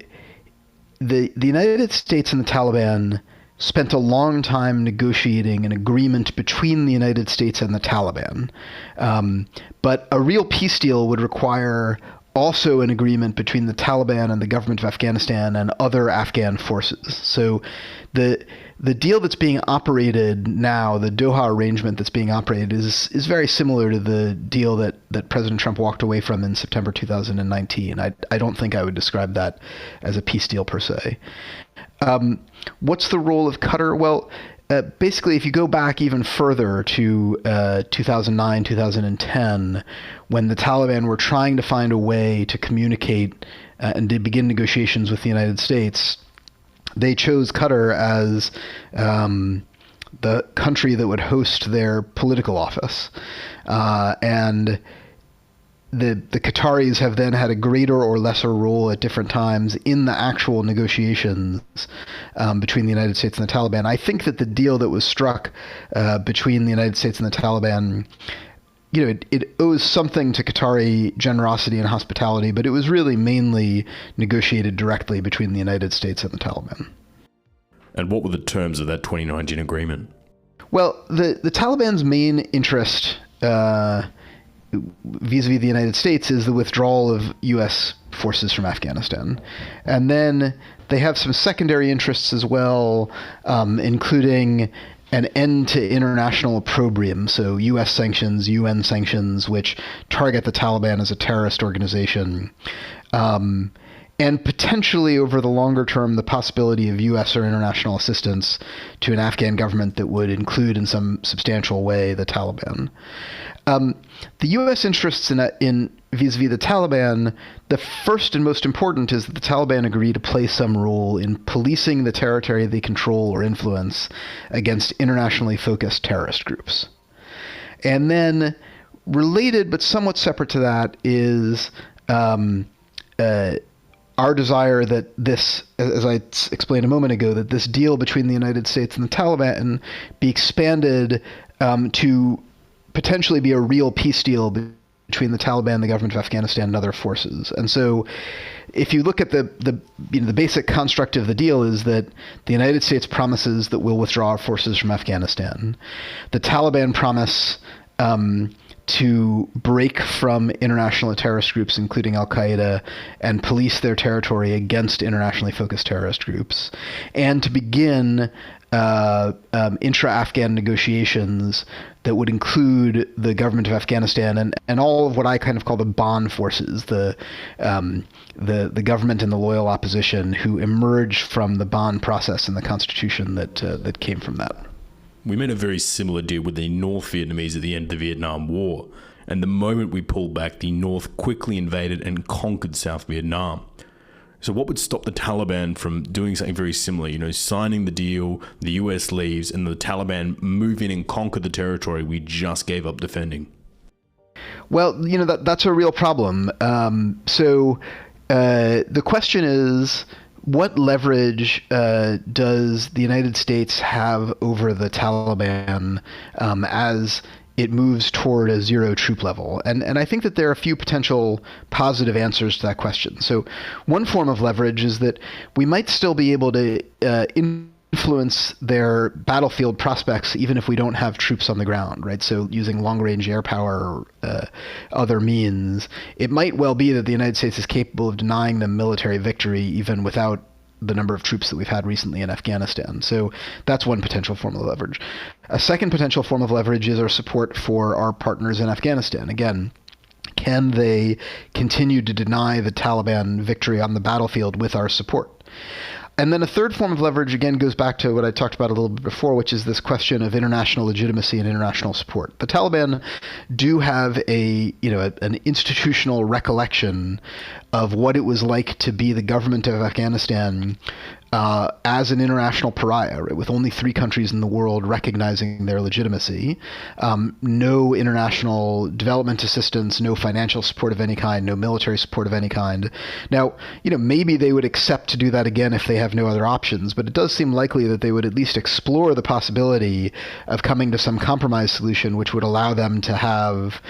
United States and the Taliban spent a long time negotiating an agreement between the United States and the Taliban. But a real peace deal would require also an agreement between the Taliban and the government of Afghanistan and other Afghan forces. So the deal that's being operated now, the Doha arrangement that's being operated, is very similar to the deal that President Trump walked away from in September 2019. I don't think I would describe that as a peace deal per se. What's the role of Qatar? Well, basically, if you go back even further to 2009, 2010, when the Taliban were trying to find a way to communicate and to begin negotiations with the United States, they chose Qatar as the country that would host their political office. And the Qataris have then had a greater or lesser role at different times in the actual negotiations between the United States and the Taliban. I think that the deal that was struck between the United States and the Taliban, it owes something to Qatari generosity and hospitality, but it was really mainly negotiated directly between the United States and the Taliban. And what were the terms of that 2019 agreement? Well, the Taliban's main interest vis-a-vis the United States is the withdrawal of U.S. forces from Afghanistan. And then they have some secondary interests as well, including an end to international opprobrium, so U.S. sanctions, UN sanctions, which target the Taliban as a terrorist organization, and potentially over the longer term, the possibility of U.S. or international assistance to an Afghan government that would include in some substantial way the Taliban. The U.S. interests in vis-a-vis the Taliban, the first and most important is that the Taliban agree to play some role in policing the territory they control or influence against internationally focused terrorist groups. And then related but somewhat separate to that is our desire that this, as I explained a moment ago, that this deal between the United States and the Taliban be expanded to potentially be a real peace deal between the Taliban, the government of Afghanistan, and other forces. And so if you look at the basic construct of the deal is that the United States promises that we'll withdraw our forces from Afghanistan. The Taliban promise to break from international terrorist groups, including Al-Qaeda, and police their territory against internationally focused terrorist groups, and to begin intra-Afghan negotiations that would include the government of Afghanistan and all of what I kind of call the bond forces, the government and the loyal opposition who emerged from the bond process and the constitution that came from that. We made a very similar deal with the North Vietnamese at the end of the Vietnam War, and the moment we pulled back, the North quickly invaded and conquered South Vietnam. So what would stop the Taliban from doing something very similar, signing the deal, the US leaves, and the Taliban move in and conquer the territory we just gave up defending? Well, that's a real problem. So the question is, what leverage does the United States have over the Taliban as it moves toward a zero troop level? And I think that there are a few potential positive answers to that question. So one form of leverage is that we might still be able to influence their battlefield prospects even if we don't have troops on the ground, right? So using long-range air power or other means, it might well be that the United States is capable of denying them military victory even without the number of troops that we've had recently in Afghanistan. So that's one potential form of leverage. A second potential form of leverage is our support for our partners in Afghanistan. Again, can they continue to deny the Taliban victory on the battlefield with our support? And then a third form of leverage, again, goes back to what I talked about a little bit before, which is this question of international legitimacy and international support. The Taliban do have an institutional recollection of what it was like to be the government of Afghanistan as an international pariah, right, with only 3 countries in the world recognizing their legitimacy, no international development assistance, no financial support of any kind, no military support of any kind. Now, maybe they would accept to do that again if they have no other options, but it does seem likely that they would at least explore the possibility of coming to some compromise solution which would allow them to have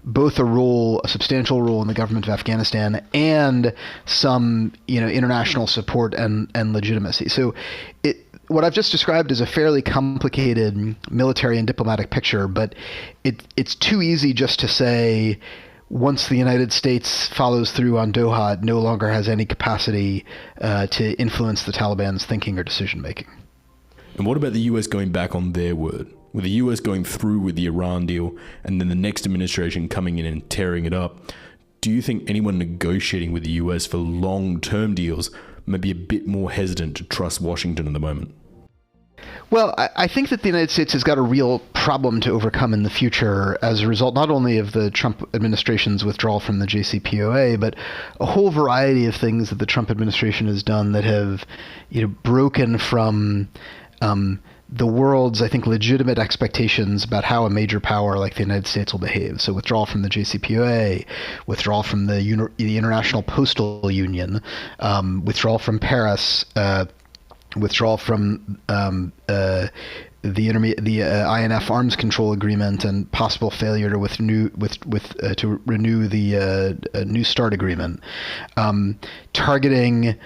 both a substantial role in the government of Afghanistan and some, international support and legitimacy. So what I've just described is a fairly complicated military and diplomatic picture, but it's too easy just to say, once the United States follows through on Doha, it no longer has any capacity to influence the Taliban's thinking or decision making. And what about the US going back on their word? With the US going through with the Iran deal and then the next administration coming in and tearing it up, do you think anyone negotiating with the US for long-term deals may be a bit more hesitant to trust Washington at the moment? Well, I think that the United States has got a real problem to overcome in the future as a result not only of the Trump administration's withdrawal from the JCPOA, but a whole variety of things that the Trump administration has done that have, broken from the world's, I think, legitimate expectations about how a major power like the United States will behave. So withdrawal from the JCPOA, withdrawal from the International Postal Union, withdrawal from Paris, withdrawal from the INF Arms Control Agreement, and possible failure to renew the New START Agreement, targeting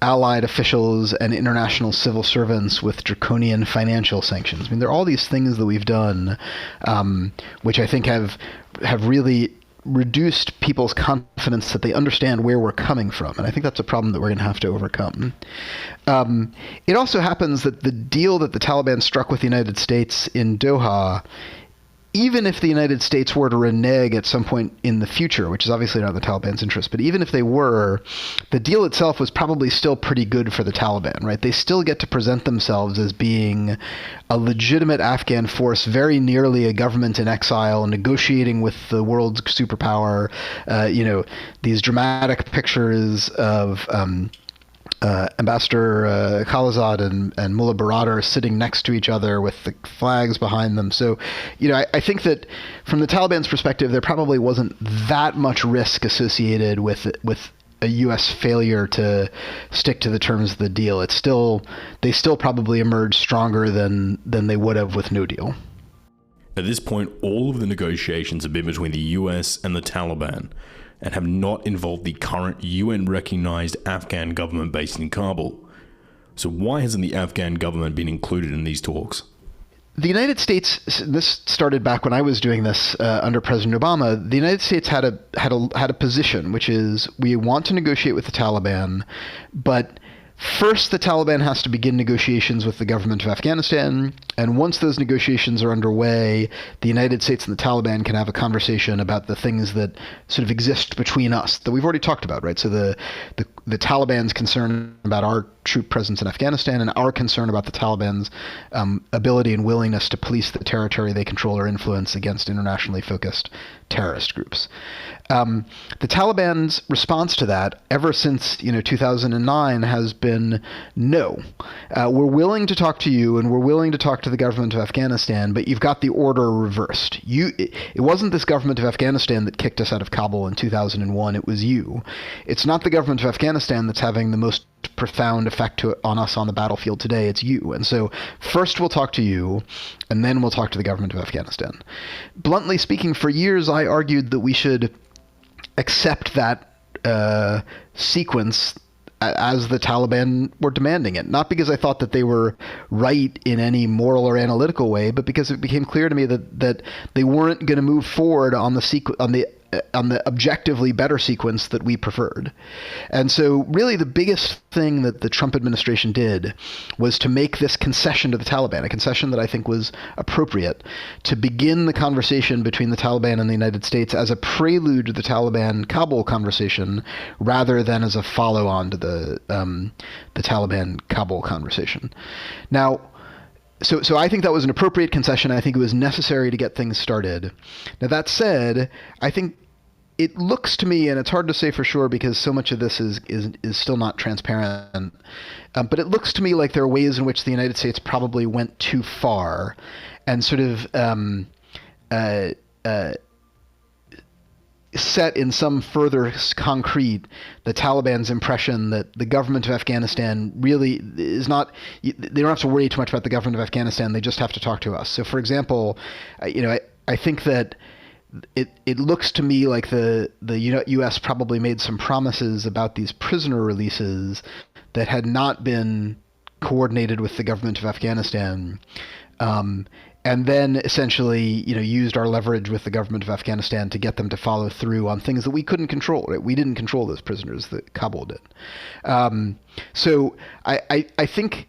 allied officials and international civil servants with draconian financial sanctions. I mean, there are all these things that we've done, which I think have really reduced people's confidence that they understand where we're coming from. And I think that's a problem that we're going to have to overcome. It also happens that the deal that the Taliban struck with the United States in Doha, even if the United States were to renege at some point in the future, which is obviously not in the Taliban's interest, but even if they were, the deal itself was probably still pretty good for the Taliban, right? They still get to present themselves as being a legitimate Afghan force, very nearly a government in exile, negotiating with the world's superpower. These dramatic pictures of Ambassador Khalilzad and Mullah Baradar sitting next to each other with the flags behind them. So, I think that from the Taliban's perspective, there probably wasn't that much risk associated with a U.S. failure to stick to the terms of the deal. They still probably emerged stronger than they would have with no deal. At this point, all of the negotiations have been between the US and the Taliban and have not involved the current UN-recognized Afghan government based in Kabul. So why hasn't the Afghan government been included in these talks? The United States, this started back when I was doing this under President Obama. The United States had a position, which is we want to negotiate with the Taliban, but first, the Taliban has to begin negotiations with the government of Afghanistan, and once those negotiations are underway, the United States and the Taliban can have a conversation about the things that sort of exist between us that we've already talked about, right? So the Taliban's concern about our troop presence in Afghanistan and our concern about the Taliban's ability and willingness to police the territory they control or influence against internationally focused terrorist groups. The Taliban's response to that, ever since 2009, has been no. We're willing to talk to you, and we're willing to talk to the government of Afghanistan, but you've got the order reversed. It wasn't this government of Afghanistan that kicked us out of Kabul in 2001. It was you. It's not the government of Afghanistan that's having the most profound effect on us on the battlefield today. It's you. And so first we'll talk to you, and then we'll talk to the government of Afghanistan. Bluntly speaking, for years I argued that we should accept that sequence as the Taliban were demanding it. Not because I thought that they were right in any moral or analytical way, but because it became clear to me that they weren't going to move forward on the objectively better sequence that we preferred. And so really the biggest thing that the Trump administration did was to make this concession to the Taliban, a concession that I think was appropriate, to begin the conversation between the Taliban and the United States as a prelude to the Taliban-Kabul conversation rather than as a follow-on to the Taliban-Kabul conversation. Now, So I think that was an appropriate concession. I think it was necessary to get things started. Now, that said, I think it looks to me, and it's hard to say for sure because so much of this is still not transparent, but it looks to me like there are ways in which the United States probably went too far and sort of set in some further concrete the Taliban's impression that the government of Afghanistan really is not, they don't have to worry too much about the government of Afghanistan, they just have to talk to us. So for example, I think that it looks to me like the U.S. probably made some promises about these prisoner releases that had not been coordinated with the government of Afghanistan. and then essentially, used our leverage with the government of Afghanistan to get them to follow through on things that we couldn't control. Right? We didn't control those prisoners that Kabul did. So I think,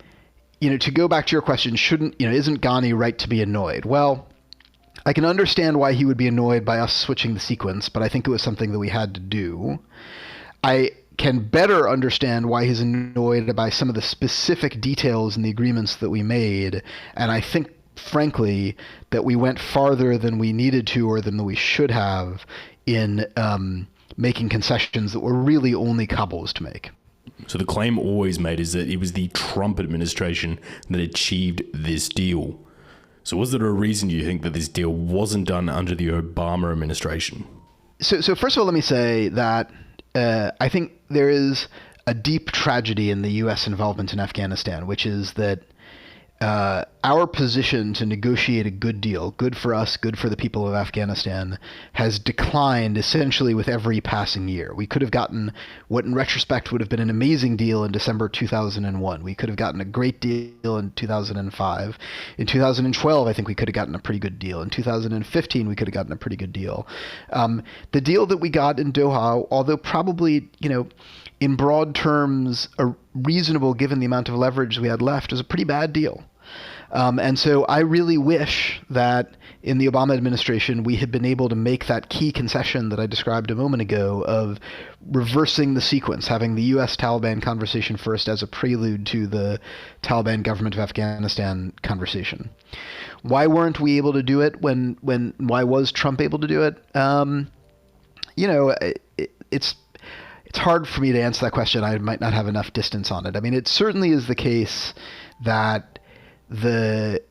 to go back to your question, isn't Ghani right to be annoyed? Well, I can understand why he would be annoyed by us switching the sequence, but I think it was something that we had to do. I can better understand why he's annoyed by some of the specific details in the agreements that we made, and I think, frankly, that we went farther than we needed to or than we should have in making concessions that were really only Kabul's to make. So the claim always made is that it was the Trump administration that achieved this deal. So was there a reason you think that this deal wasn't done under the Obama administration? So first of all, let me say that I think there is a deep tragedy in the U.S. involvement in Afghanistan, which is that our position to negotiate a good deal, good for us, good for the people of Afghanistan, has declined essentially with every passing year. We could have gotten what in retrospect would have been an amazing deal in December 2001. We could have gotten a great deal in 2005. In 2012, I think we could have gotten a pretty good deal. In 2015, we could have gotten a pretty good deal. The deal that we got in Doha, although probably, in broad terms, reasonable given the amount of leverage we had left, is a pretty bad deal. And so I really wish that in the Obama administration we had been able to make that key concession that I described a moment ago of reversing the sequence, having the U.S.-Taliban conversation first as a prelude to the Taliban government of Afghanistan conversation. Why weren't we able to do it why was Trump able to do it? It's hard for me to answer that question. I might not have enough distance on it. I mean, it certainly is the case that the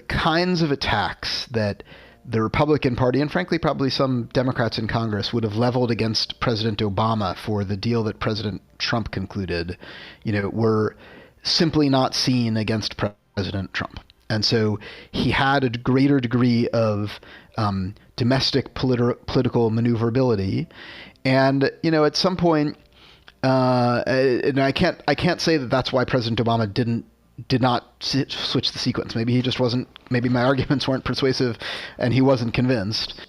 kinds of attacks that the Republican Party and frankly probably some Democrats in Congress would have leveled against President Obama for the deal that President Trump concluded, were simply not seen against President Trump. And so he had a greater degree of domestic political maneuverability. And, at some point, and I can't say that that's why President Obama did not switch the sequence. Maybe he just wasn't, maybe my arguments weren't persuasive and he wasn't convinced.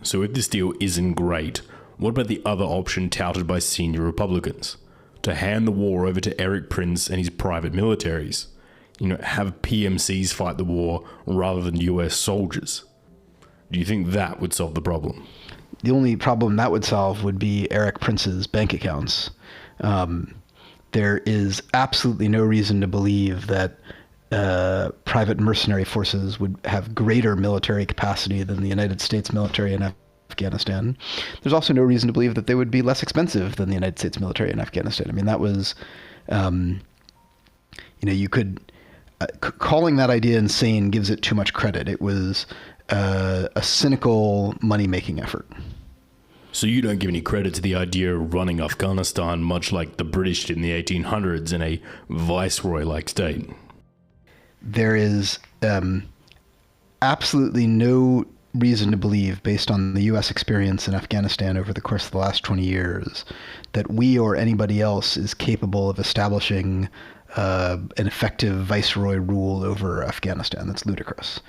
So if this deal isn't great, what about the other option touted by senior Republicans? To hand the war over to Erik Prince and his private militaries. Have PMCs fight the war rather than US soldiers. Do you think that would solve the problem? The only problem that would solve would be Erik Prince's bank accounts. There is absolutely no reason to believe that private mercenary forces would have greater military capacity than the United States military in Afghanistan. There's also no reason to believe that they would be less expensive than the United States military in Afghanistan. I mean, that was, you could, calling that idea insane gives it too much credit. It was a cynical money-making effort. So you don't give any credit to the idea of running Afghanistan much like the British did in the 1800s in a viceroy-like state? There is absolutely no reason to believe, based on the U.S. experience in Afghanistan over the course of the last 20 years, that we or anybody else is capable of establishing an effective viceroy rule over Afghanistan. That's ludicrous.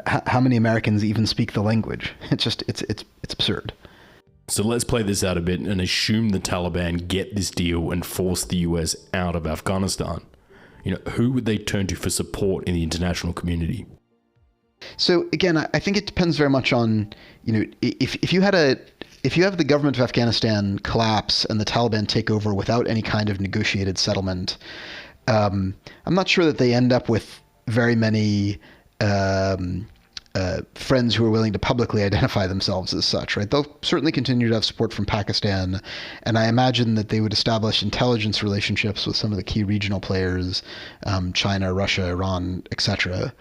How many Americans even speak the language? It's absurd. So let's play this out a bit and assume the Taliban get this deal and force the US out of Afghanistan. Who would they turn to for support in the international community? So again, I think it depends very much on, if you have the government of Afghanistan collapse and the Taliban take over without any kind of negotiated settlement, I'm not sure that they end up with very many friends who are willing to publicly identify themselves as such, right? They'll certainly continue to have support from Pakistan, and I imagine that they would establish intelligence relationships with some of the key regional players, China, Russia, Iran, etc.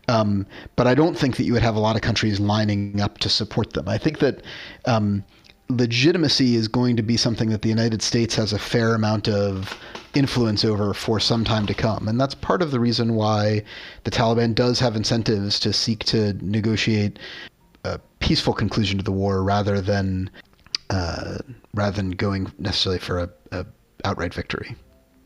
But I don't think that you would have a lot of countries lining up to support them. I think that legitimacy is going to be something that the United States has a fair amount of influence over for some time to come. And that's part of the reason why the Taliban does have incentives to seek to negotiate a peaceful conclusion to the war rather than going necessarily for a outright victory.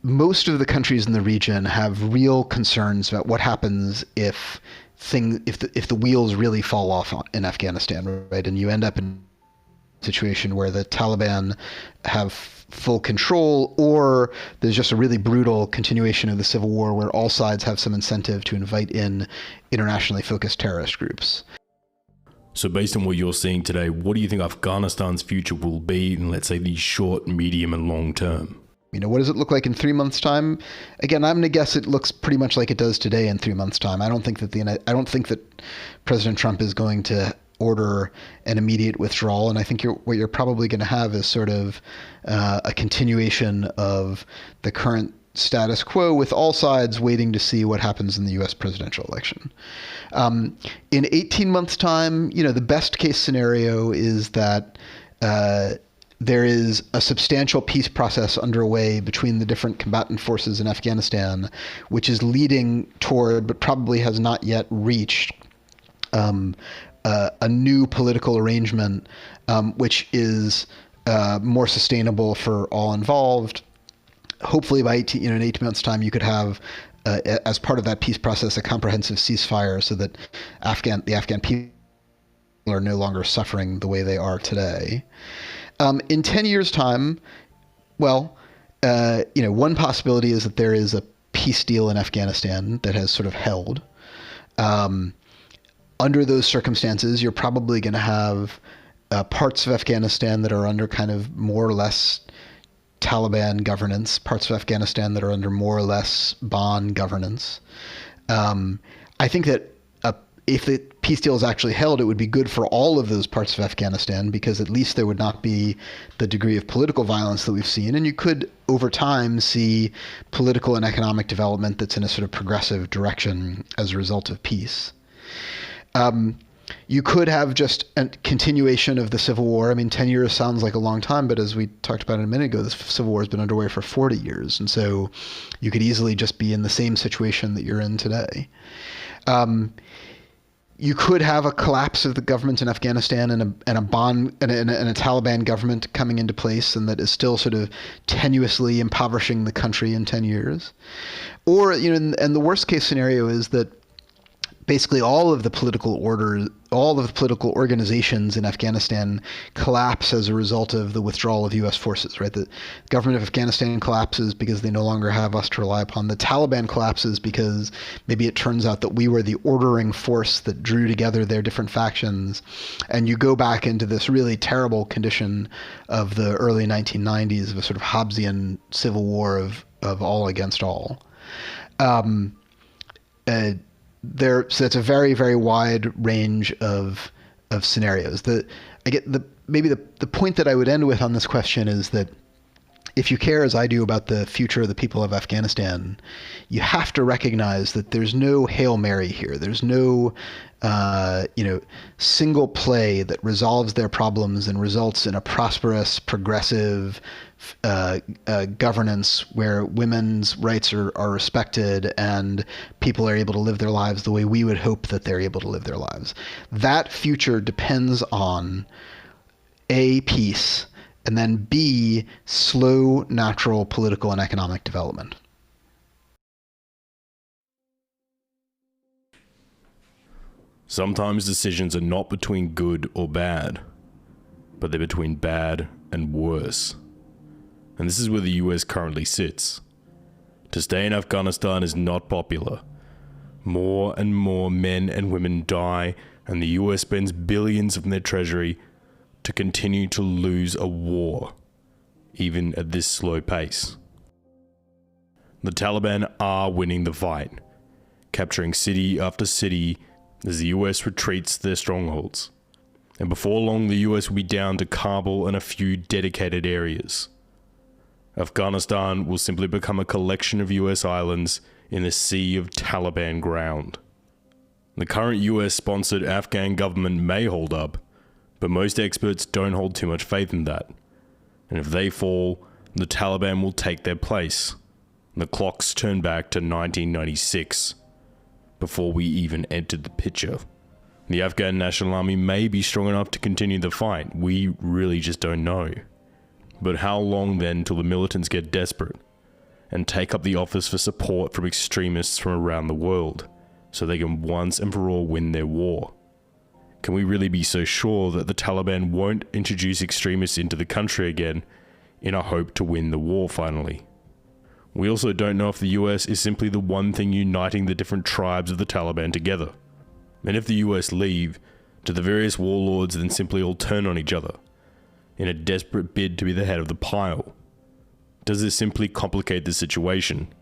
Most of the countries in the region have real concerns about what happens if if the wheels really fall off in Afghanistan, right, and you end up in a situation where the Taliban have full control, or there's just a really brutal continuation of the civil war where all sides have some incentive to invite in internationally focused terrorist groups. So based on what you're seeing today, what do you think Afghanistan's future will be in, let's say, the short, medium, and long term? What does it look like in 3 months' time? Again, I'm going to guess it looks pretty much like it does today in 3 months' time. I don't think that President Trump is going to order an immediate withdrawal, and I think what you're probably going to have is sort of a continuation of the current status quo, with all sides waiting to see what happens in the U.S. presidential election. In 18 months' time, the best case scenario is that there is a substantial peace process underway between the different combatant forces in Afghanistan, which is leading toward, but probably has not yet reached, a new political arrangement, which is more sustainable for all involved. Hopefully by 18 months' time, you could have, as part of that peace process, a comprehensive ceasefire so that the Afghan people are no longer suffering the way they are today. In 10 years' time, one possibility is that there is a peace deal in Afghanistan that has sort of held. Under those circumstances, you're probably going to have parts of Afghanistan that are under kind of more or less Taliban governance, parts of Afghanistan that are under more or less Ba'ath governance. I think that if the peace deal is actually held, it would be good for all of those parts of Afghanistan, because at least there would not be the degree of political violence that we've seen. And you could, over time, see political and economic development that's in a sort of progressive direction as a result of peace. You could have just a continuation of the Civil War. 10 years sounds like a long time, but as we talked about a minute ago, this Civil War has been underway for 40 years. And so you could easily just be in the same situation that you're in today. You could have a collapse of the government in Afghanistan and a Taliban government coming into place, and that is still sort of tenuously impoverishing the country in 10 years. Or, and the worst case scenario is that basically all of the political organizations in Afghanistan collapse as a result of the withdrawal of U.S. forces, right? The government of Afghanistan collapses because they no longer have us to rely upon. The Taliban collapses because maybe it turns out that we were the ordering force that drew together their different factions. And you go back into this really terrible condition of the early 1990s, of a sort of Hobbesian civil war of all against all. So it's a very, very wide range of scenarios. The point that I would end with on this question is that if you care as I do about the future of the people of Afghanistan, you have to recognize that there's no Hail Mary here. There's no single play that resolves their problems and results in a prosperous, progressive governance where women's rights are respected and people are able to live their lives the way we would hope that they're able to live their lives. That future depends on A, peace, and then B, slow, natural political and economic development. Sometimes decisions are not between good or bad, but they're between bad and worse. And this is where the US currently sits. To stay in Afghanistan is not popular. More and more men and women die, and the US spends billions from their treasury to continue to lose a war, even at this slow pace. The Taliban are winning the fight, capturing city after city as the US retreats their strongholds. And before long, the US will be down to Kabul and a few dedicated areas. Afghanistan will simply become a collection of US islands in a sea of Taliban ground. The current US-sponsored Afghan government may hold up, but most experts don't hold too much faith in that. And if they fall, the Taliban will take their place. The clocks turn back to 1996, before we even entered the picture. The Afghan National Army may be strong enough to continue the fight. We really just don't know. But how long then till the militants get desperate and take up the offers for support from extremists from around the world, so they can once and for all win their war? Can we really be so sure that the Taliban won't introduce extremists into the country again in a hope to win the war finally? We also don't know if the US is simply the one thing uniting the different tribes of the Taliban together. And if the US leave, do the various warlords then simply all turn on each other in a desperate bid to be the head of the pile? Does this simply complicate the situation,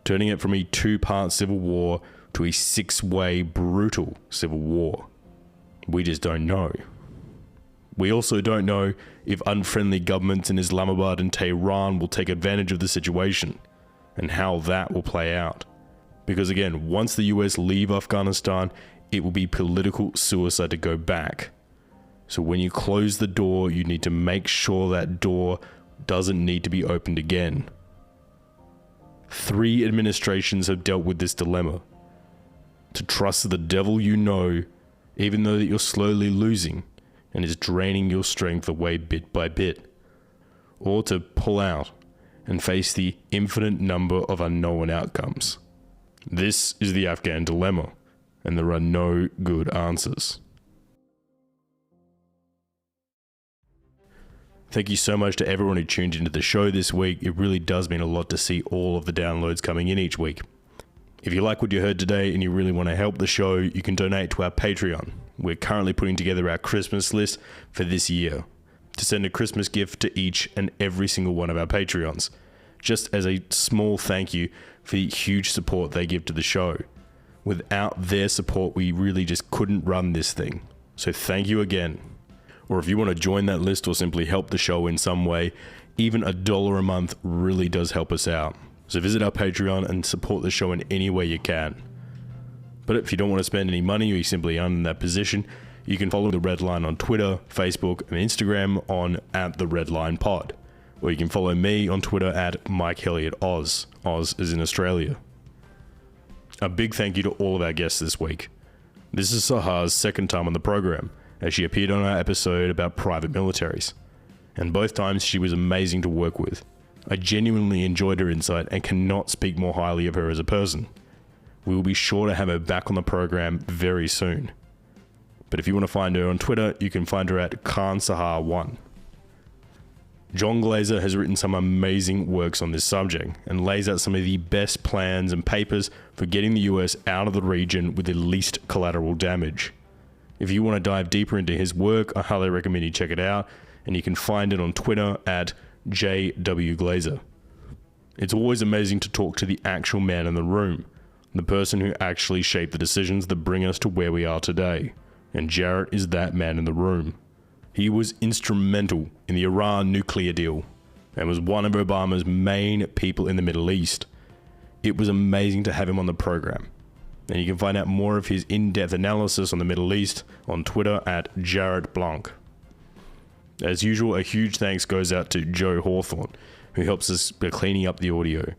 turning it from a two-part civil war to a six-way brutal civil war? We just don't know. We also don't know if unfriendly governments in Islamabad and Tehran will take advantage of the situation, and how that will play out. Because again, once the US leave Afghanistan, it will be political suicide to go back. So when you close the door, you need to make sure that door doesn't need to be opened again. 3 administrations have dealt with this dilemma. To trust the devil you know, even though that you're slowly losing and is draining your strength away bit by bit. Or to pull out and face the infinite number of unknown outcomes. This is the Afghan dilemma, and there are no good answers. Thank you so much to everyone who tuned into the show this week. It really does mean a lot to see all of the downloads coming in each week. If you like what you heard today and you really want to help the show, you can donate to our Patreon. We're currently putting together our Christmas list for this year to send a Christmas gift to each and every single one of our Patreons, just as a small thank you for the huge support they give to the show. Without their support, we really just couldn't run this thing. So thank you again. Or if you want to join that list or simply help the show in some way, even $1 a month really does help us out. So visit our Patreon and support the show in any way you can. But if you don't want to spend any money or you simply aren't in that position, you can follow The Red Line on Twitter, Facebook, and Instagram on @TheRedLinePod. Or you can follow me on Twitter @MikeHelliottOz. Oz is in Australia. A big thank you to all of our guests this week. This is Sahar's second time on the program, as she appeared on our episode about private militaries. And both times she was amazing to work with. I genuinely enjoyed her insight and cannot speak more highly of her as a person. We will be sure to have her back on the program very soon. But if you want to find her on Twitter, you can find her at KhanSahar1. John Glaser has written some amazing works on this subject and lays out some of the best plans and papers for getting the US out of the region with the least collateral damage. If you want to dive deeper into his work, I highly recommend you check it out, and you can find it on Twitter @JW Glaser. It's always amazing to talk to the actual man in the room, the person who actually shaped the decisions that bring us to where we are today, and Jarrett is that man in the room. He was instrumental in the Iran nuclear deal and was one of Obama's main people in the Middle East. It was amazing to have him on the program, and you can find out more of his in-depth analysis on the Middle East on Twitter @Jarrett Blanc. As usual, a huge thanks goes out to Joe Hawthorne, who helps us by cleaning up the audio,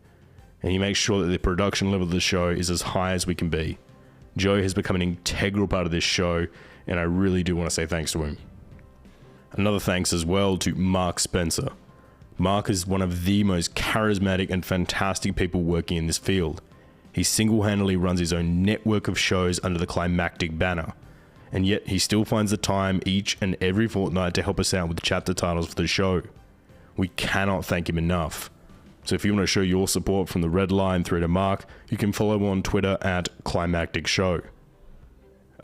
and he makes sure that the production level of the show is as high as we can be. Joe has become an integral part of this show, and I really do want to say thanks to him. Another thanks as well to Mark Spencer. Mark is one of the most charismatic and fantastic people working in this field. He single-handedly runs his own network of shows under the Climactic banner, and yet he still finds the time each and every fortnight to help us out with chapter titles for the show. We cannot thank him enough. So if you want to show your support from the Red Line through to Mark, you can follow him on Twitter @Climactic Show.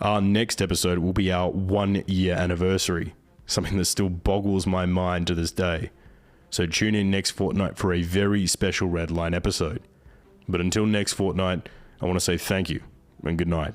Our next episode will be our 1-year anniversary, something that still boggles my mind to this day. So tune in next fortnight for a very special Red Line episode. But until next fortnight, I want to say thank you and good night.